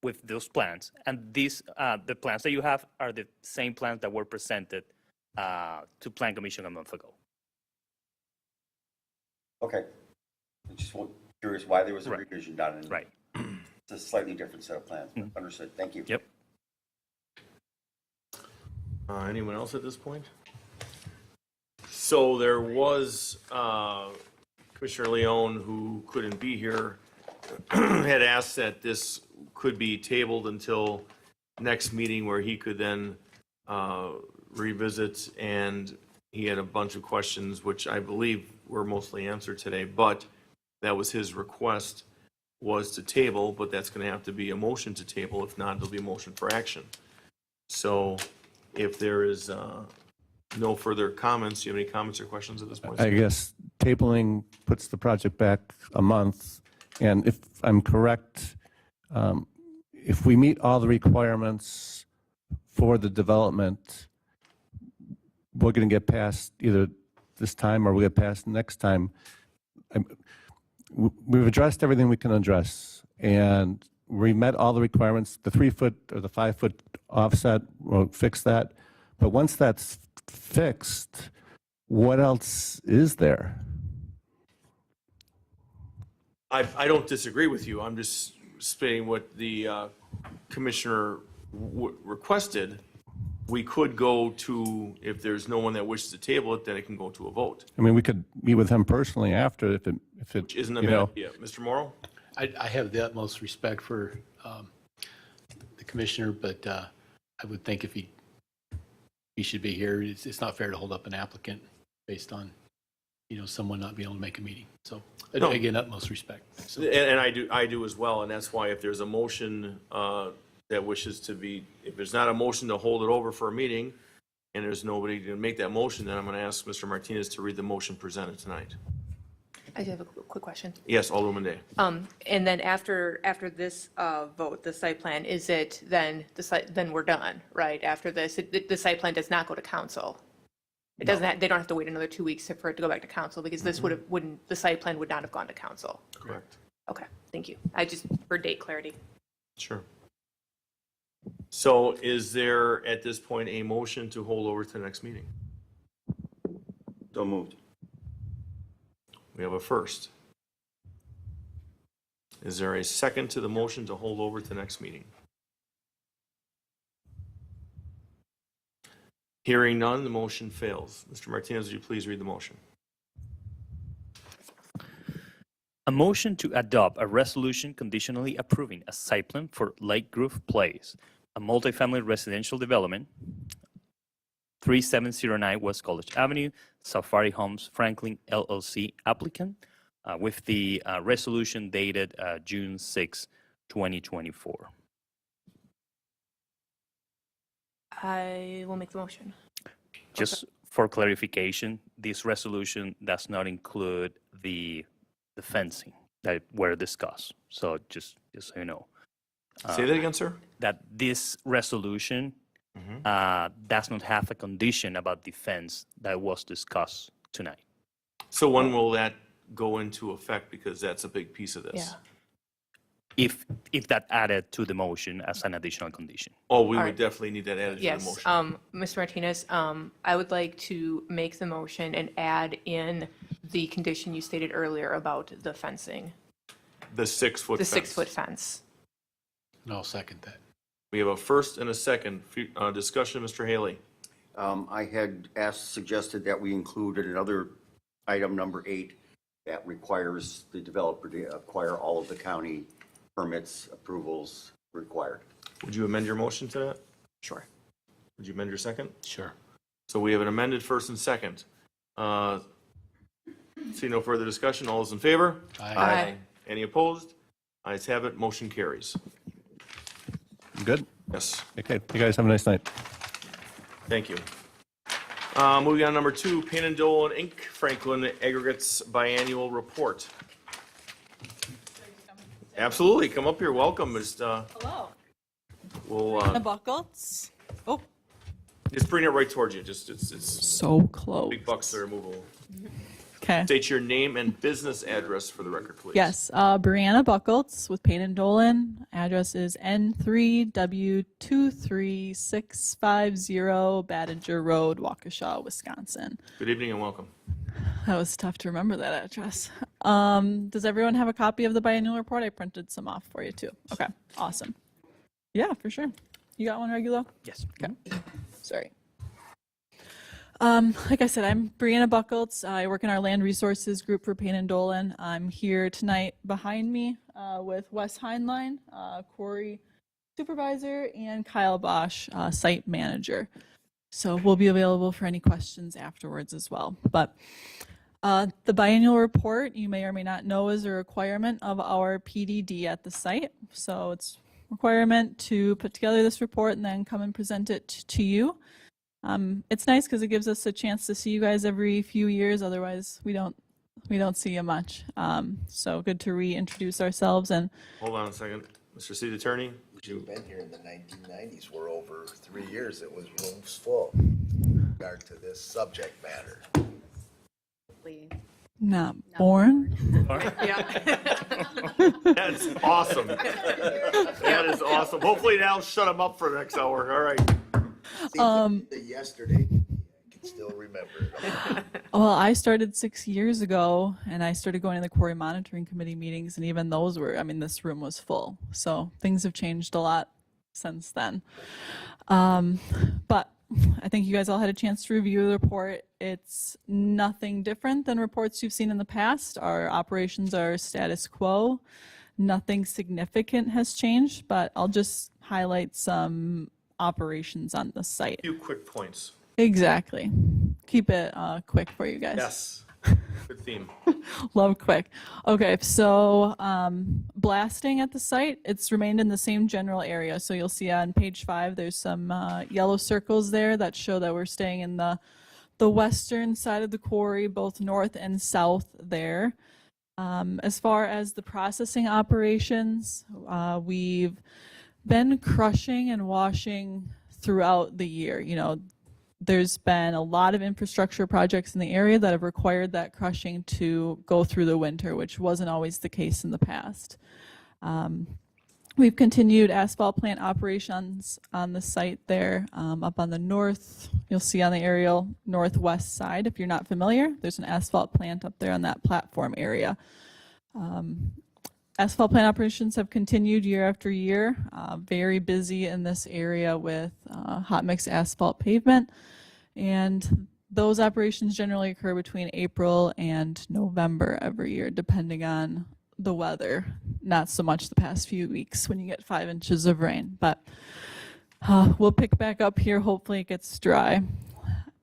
with those plans, and these the plans that you have are the same plans that were presented to Plan Commission a month ago. Okay. I'm just curious why there was a Right. revision done. And Right. It's a slightly different set of plans. But Understood. Thank you. Yep. Anyone else at this point? So there was Commissioner Leone, who couldn't be here, had asked that this could be tabled until next meeting, where he could then revisit, and he had a bunch of questions, which I believe were mostly answered today, but that was his request, was to table, but that's going to have to be a motion to table. If not, there'll be a motion for action. So if there is no further comments, do you have any comments or questions at this point? I guess tabling puts the project back a month. And if I'm correct, if we meet all the requirements for the development, we're going to get past either this time or we'll get past next time. We've addressed everything we can address, and we met all the requirements. The 3-foot or the 5-foot offset, we'll fix that. But once that's fixed, what else is there? I don't disagree with you. I'm just stating what the commissioner requested, we could go to, if there's no one that wishes to table it, then it can go to a vote, I mean, we could meet with him personally after if it, which isn't a you bad know. idea. Mr. Morrow? I have the utmost respect for the commissioner, but I would think if he should be here, it's not fair to hold up an applicant based on, someone not being able to make a meeting. So No. again, utmost respect. So, And I do as well, and that's why if there's a motion that wishes to be, if there's not a motion to hold it over for a meeting, and there's nobody to make that motion, then I'm going to ask Mr. Martinez to read the motion presented tonight. I do have a quick question. Yes, Alderman Day. And then after this vote, the site plan, is it then, then we're done, right? After this, the site plan does not go to council? It doesn't, they don't have to wait another 2 weeks for it to go back to council, because this the site plan would not have gone to council? Correct. Okay, thank you. I just, for date clarity. Sure. So is there, at this point, a motion to hold over to the next meeting? So moved. We have a first. Is there a second to the motion to hold over to the next meeting? Hearing none, the motion fails. Mr. Martinez, would you please read the motion? A motion to adopt a resolution conditionally approving a site plan for Lake Grove Place, a multifamily residential development, 3709 West College Avenue, Safari Homes Franklin LLC applicant, with the resolution dated June 6, 2024. I will make the motion. Just for clarification, this resolution does not include the fencing that were discussed. So just so you know, Say that again, sir? that this resolution does not have a condition about the fence that was discussed tonight. So when will that go into effect? Because that's a big piece of this. Yeah. If that added to the motion as an additional condition. Oh, we All would right. definitely need that added to the Yes, motion. Mr. Martinez, I would like to make the motion and add in the condition you stated earlier about the fencing, The 6-foot the fence. 6-foot fence. and I'll second that. We have a first and a second. Discussion, Mr. Haley. I had suggested that we included another item, number 8, that requires the developer to acquire all of the county permits, approvals required. Would you amend your motion to that? Sure. Would you amend your second? Sure. So we have an amended first and second. See no further discussion. All those in favor? Aye. Any opposed? Ayes have it. Motion carries. Good? Yes, Okay, you guys have a nice night. thank you. Moving on, number 2, Payne and Dolan Inc., Franklin Aggregates Biannual Report. Absolutely, come up here, welcome. Hello. We'll, The buckles. Oh, just bring it right towards you, it's so close. big bucks that are movable. Okay. State your name and business address for the record, please. Yes, Brianna Buckles with Payne and Dolan. Address is N3W23650 Badinger Road, Waukesha, Wisconsin. Good evening and welcome. That was tough to remember that address. Does everyone have a copy of the biannual report? I printed some off for you too. Okay, awesome. Yeah, for sure. You got one, Regulo? Yes. Okay. Sorry. Like I said, I'm Brianna Buckles. I work in our land resources group for Payne and Dolan. I'm here tonight behind me with Wes Heinlein, quarry supervisor, and Kyle Bosch, site manager. So we'll be available for any questions afterwards as well. But the biannual report, you may or may not know, is a requirement of our PDD at the site. So it's a requirement to put together this report and then come and present it to you. It's nice because it gives us a chance to see you guys every few years. Otherwise, we don't see you much. So good to reintroduce ourselves. And Hold on a second. Mr. City Attorney, would You've you, been here in the 1990s. We're over 3 years. It was rooms full in regard to this subject matter. not born. that's awesome. That is awesome. Hopefully that'll shut him up for the next hour. All right. Yesterday, I can still remember it. Well, I started 6 years ago, and I started going to the quarry monitoring committee meetings, and even those were, I mean, this room was full. So things have changed a lot since then. But I think you guys all had a chance to review the report. It's nothing different than reports you've seen in the past. Our operations are status quo. Nothing significant has changed, but I'll just highlight some operations on the site. Few quick points. Exactly. Keep it quick for you guys. Yes. Good theme. Love quick. Okay, so blasting at the site, it's remained in the same general area. So you'll see on page 5, there's some yellow circles there that show that we're staying in the western side of the quarry, both north and south there. As far as the processing operations, we've been crushing and washing throughout the year. You know, there's been a lot of infrastructure projects in the area that have required that crushing to go through the winter, which wasn't always the case in the past. We've continued asphalt plant operations on the site there, up on the north. You'll see on the aerial northwest side, if you're not familiar, there's an asphalt plant up there on that platform area. Asphalt plant operations have continued year after year, very busy in this area with hot mix asphalt pavement. And those operations generally occur between April and November every year, depending on the weather. Not so much the past few weeks when you get 5 inches of rain, but we'll pick back up here. Hopefully it gets dry.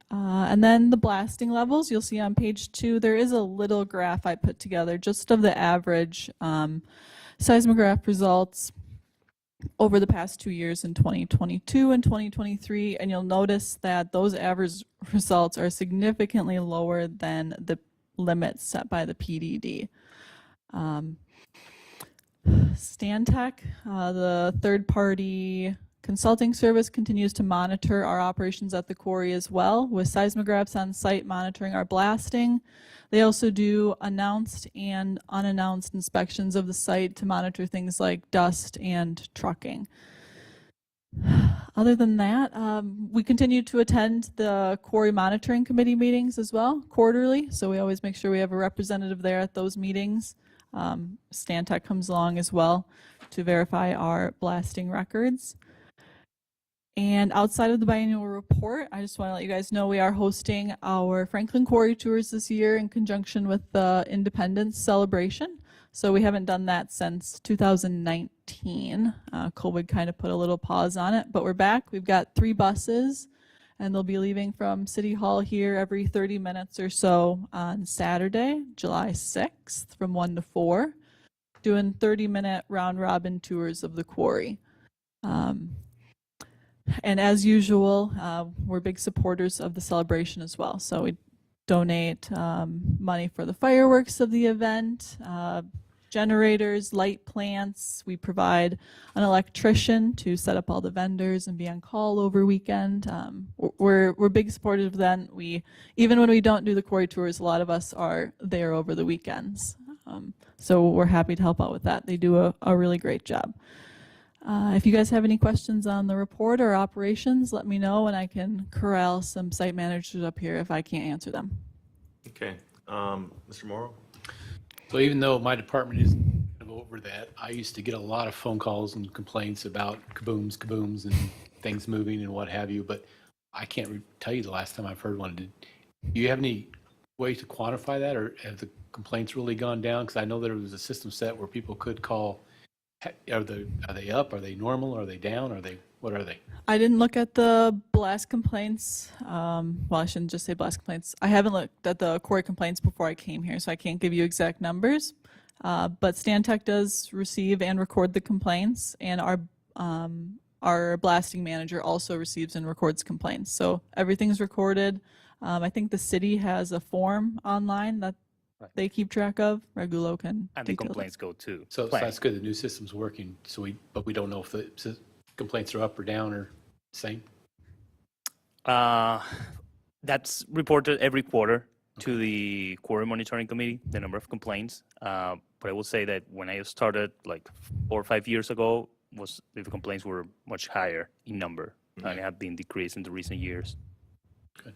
And then the blasting levels, you'll see on page 2, there is a little graph I put together just of the average seismograph results over the past 2 years in 2022 and 2023. And you'll notice that those average results are significantly lower than the limits set by the PDD. Stantec, the third-party consulting service, continues to monitor our operations at the quarry as well, with seismographs on site monitoring our blasting. They also do announced and unannounced inspections of the site to monitor things like dust and trucking. Other than that, we continue to attend the quarry monitoring committee meetings as well, quarterly, so we always make sure we have a representative there at those meetings. Stantec comes along as well to verify our blasting records. And outside of the biannual report, I just want to let you guys know we are hosting our Franklin Quarry Tours this year in conjunction with the Independence Celebration. So we haven't done that since 2019. COVID kind of put a little pause on it, but we're back. We've got 3 buses, and they'll be leaving from City Hall here every 30 minutes or so on Saturday, July 6th from 1 to 4, doing 30-minute round-robin tours of the quarry. And as usual, we're big supporters of the celebration as well. So we donate money for the fireworks of the event, generators, light plants. We provide an electrician to set up all the vendors and be on call over weekend. We're big supporters of that. Even when we don't do the quarry tours, a lot of us are there over the weekends. So we're happy to help out with that. They do a really great job. If you guys have any questions on the report or operations, let me know and I can corral some site managers up here if I can't answer them. Okay. Mr. Morrow? So even though my department is kind of over that, I used to get a lot of phone calls and complaints about kabooms, and things moving and what have you, but I can't tell you the last time I've heard one. Do you have any way to quantify that, or have the complaints really gone down? Because I know there was a system set where people could call. Are they up? Are they normal? Are they down? What are they? I didn't look at the blast complaints. Well, I shouldn't just say blast complaints. I haven't looked at the quarry complaints before I came here, so I can't give you exact numbers. But Stantec does receive and record the complaints, and our blasting manager also receives and records complaints. So everything's recorded. I think the city has a form online that they keep track of. Regulo can And the detail complaints go to. So plan. that's good. The new system's working. But we don't know if the complaints are up or down or same. That's reported every quarter to the quarry monitoring committee, the number of complaints. But I will say that when I started like 4 or 5 years ago, the complaints were much higher in number and have been decreased in the recent years. Good.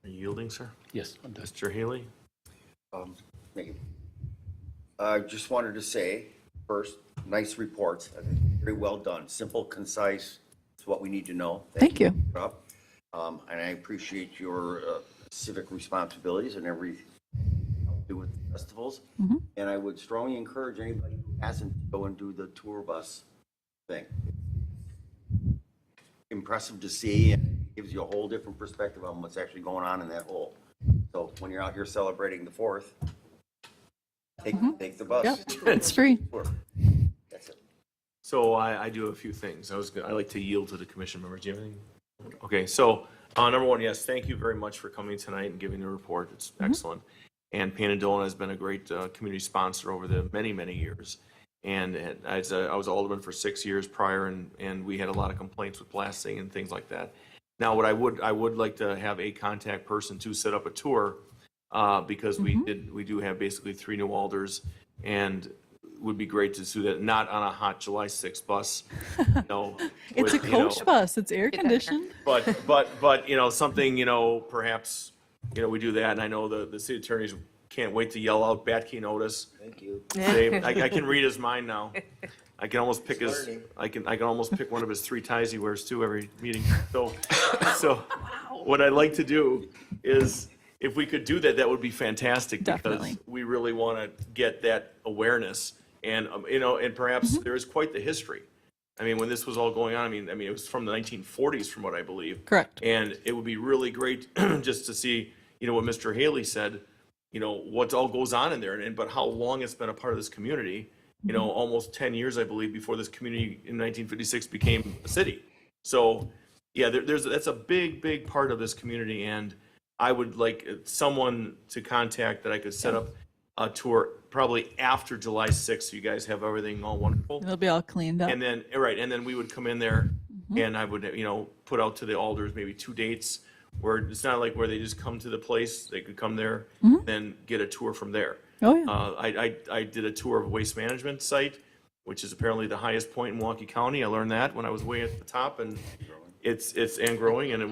Are you yielding, sir? Yes, I'm done. Mr. Haley? Thank you. I just wanted to say, first, nice reports. I think very well done. Simple, concise, It's what we need to know. Thank you. Rob. And I appreciate your civic responsibilities and every do with festivals. And I would strongly encourage anybody who hasn't to go and do the tour bus thing. Impressive to see and gives you a whole different perspective on what's actually going on in that hole. So when you're out here celebrating the 4th, take the bus. Yep, it's free. Tour. That's it. So I do a few things. I like to yield to the commission members. Do you have anything? Okay, so number one, yes, thank you very much for coming tonight and giving the report. It's excellent. And Panhandolin has been a great community sponsor over the many, many years. And I was alderman for 6 years prior, and we had a lot of complaints with blasting and things like that. Now, what I would like to have a contact person to set up a tour, because we do have basically 3 new alders, and it would be great to do that, not on a hot July 6th bus. No, It's a coach bus. It's air conditioned. but something, perhaps, we do that, and I know the city attorneys can't wait to yell out Batke notice. Thank you. I can read his mind now. I can almost pick I can almost pick one of his 3 ties he wears too every meeting. So what I'd like to do is, if we could do that, that would be fantastic. Definitely. Because we really want to get that awareness, and and perhaps there is quite the history. I mean, when this was all going on, I mean, it was from the 1940s, from what I believe. Correct. And it would be really great just to see, what Mr. Haley said, what all goes on in there, but how long it's been a part of this community. Almost 10 years, I believe, before this community in 1956 became a city. So, yeah, that's a big, big part of this community, and I would like someone to contact that I could set up a tour probably after July 6th, so you guys have everything all wonderful. It'll be all cleaned up. And then, and then we would come in there, and I would, put out to the alders maybe 2 dates, where it's not like where they just come to the place. They could come there, then get a tour from there. Oh, yeah. I did a tour of a waste management site, which is apparently the highest point in Milwaukee County. I learned that when I was way at the top, and it's growing, and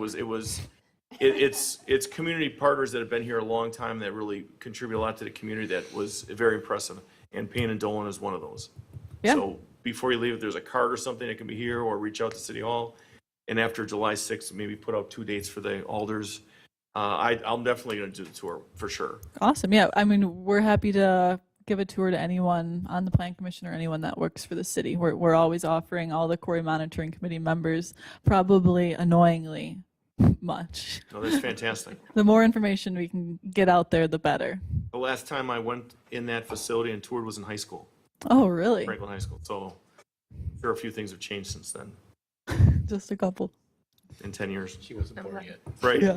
it's community partners that have been here a long time that really contribute a lot to the community. That was very impressive, and Panhandolin is one of those. Yeah. So before you leave, if there's a card or something that can be here, or reach out to City Hall, and after July 6th, maybe put out 2 dates for the alders. I'm definitely going to do the tour for sure. Awesome. Yeah. I mean, we're happy to give a tour to anyone on the Plan Commission or anyone that works for the city. We're always offering all the Quarry Monitoring Committee members, probably annoyingly much. No, that's fantastic. The more information we can get out there, the better. The last time I went in that facility and toured was in high school, Oh, really? Franklin High School. So I'm sure a few things have changed since then, Just a couple. in 10 years. She wasn't born yet. Right? Yeah.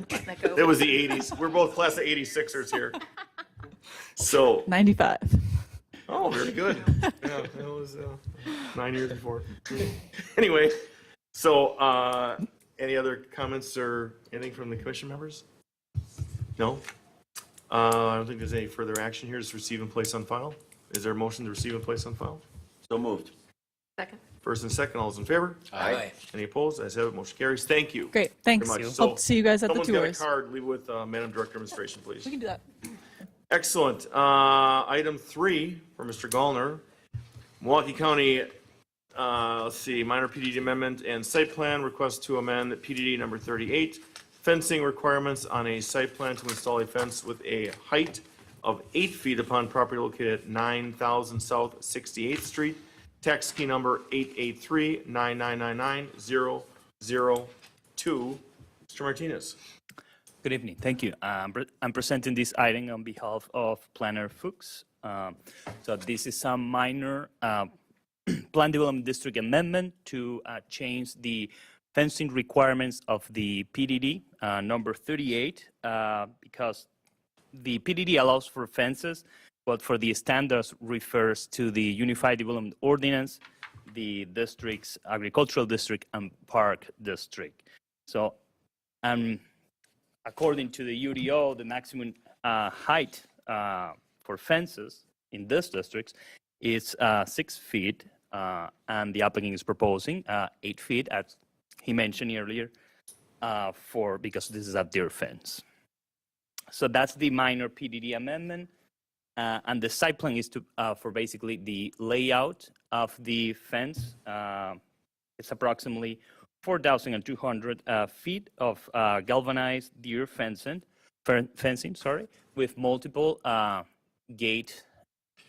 It was the 80s. We're both class of 86ers here. So, 95. oh, very good. Yeah, that was 9 years before. Anyway, so any other comments or anything from the commission members? No? I don't think there's any further action here. Just receive and place on file. Is there a motion to receive and place on file? So moved. Second. First and second, all those in favor? Aye. Any opposed? Ayes have it, motion carries. Thank you. Great. Thanks. Very much. Hope to see you guys at the Someone's got a tours. card, leave it with Madam Director of Administration, please. We can do that. Excellent. Item 3 for Mr. Gallner. Milwaukee County, let's see, minor PDD amendment and site plan request to amend PDD number 38, fencing requirements on a site plan to install a fence with a height of 8 feet upon property located at 9000 South 68th Street, tax key number 883-9999-002. Mr. Martinez. Good evening. Thank you. I'm presenting this item on behalf of Planner Fuchs. So this is some minor Plan Development District amendment to change the fencing requirements of the PDD number 38 because the PDD allows for fences, but for the standards refers to the Unified Development Ordinance, the district's agricultural district and park district. So according to the UDO, the maximum height for fences in this district is 6 feet, and the applicant is proposing 8 feet, as he mentioned earlier, because this is a deer fence. So that's the minor PDD amendment, and the site plan is for basically the layout of the fence. It's approximately 4,200 feet of galvanized deer fencing, with multiple gate,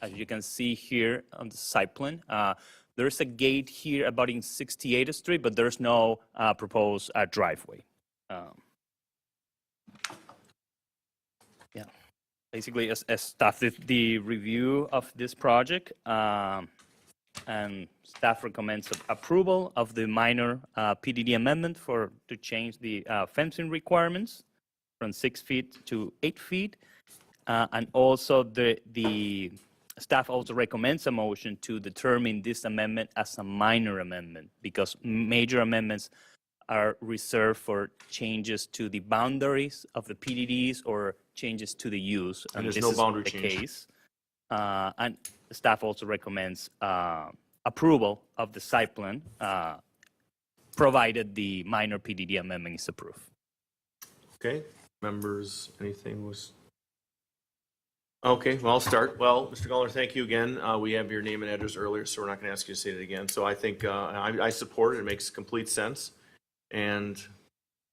as you can see here on the site plan. There's a gate here abutting 68th Street, but there's no proposed driveway. Yeah, basically, as staff did the review of this project, and staff recommends approval of the minor PDD amendment to change the fencing requirements from 6 feet to 8 feet. And also the staff also recommends a motion to determine this amendment as a minor amendment, because major amendments are reserved for changes to the boundaries of the PDDs or changes to the use. And there's this no is boundary the change. case. And staff also recommends approval of the site plan, provided the minor PDD amendment is approved. Okay, members, anything was? Okay, well, I'll start. Well, Mr. Gallner, thank you again. We have your name and address earlier, so we're not going to ask you to say it again. So I think I support it. It makes complete sense. And,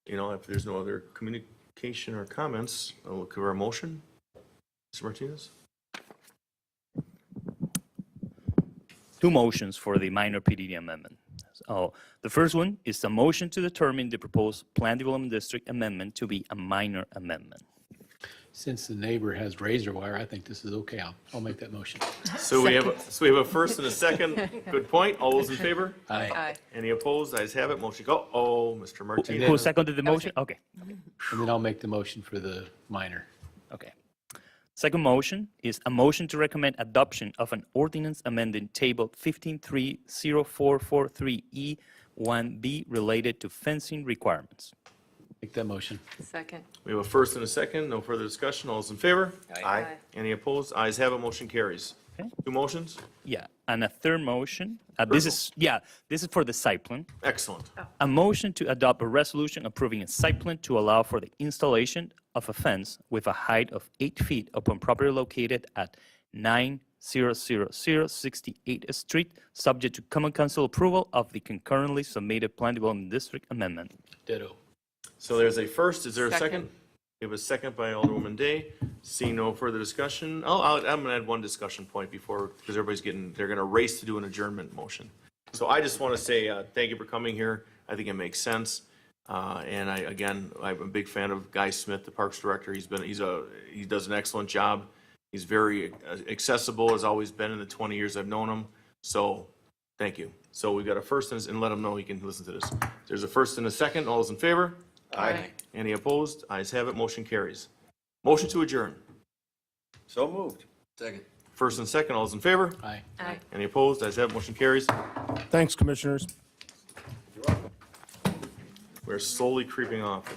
you know, if there's no other communication or comments, I'll look for a motion. Mr. Martinez? Two motions for the minor PDD amendment. So the first one is a motion to determine the proposed Plan Development District amendment to be a minor amendment. Since the neighbor has razor wire, I think this is okay. I'll make that motion. So we have a first and a second. Good point. All those in favor? Aye. Aye. Any opposed? Ayes have it. Motion go. Oh, Mr. Martinez. Who seconded the motion? Okay, And then I'll make the motion for the minor. okay. Second motion is a motion to recommend adoption of an ordinance amending Table 15.30443E1B related to fencing requirements. Make that motion. Second. We have a first and a second. No further discussion. All those in favor? Aye. Any opposed? Ayes have it. Motion carries. Okay. Two motions? Yeah, and a third motion, this is for the site plan. Excellent. A motion to adopt a resolution approving a site plan to allow for the installation of a fence with a height of 8 feet upon property located at 9000 68th Street, subject to Common Council approval of the concurrently submitted Plan Development District amendment. Ditto. So there's a first. Is there a second? Second. We have a second by Alderwoman Day. Seeing no further discussion, I'm going to add one discussion point before, because they're going to race to do an adjournment motion. So I just want to say thank you for coming here. I think it makes sense. And I'm a big fan of Guy Smith, the Parks Director. He does an excellent job. He's very accessible, has always been in the 20 years I've known him. So thank you. So we've got a first and let him know he can listen to this. There's a first and a second. All those in favor? Aye. Any opposed? Ayes have it. Motion carries. Motion to adjourn. So moved. First and second. All those in favor? Aye. Aye. Any opposed? Ayes have it. Motion carries. Thanks, Commissioners. We're slowly creeping off.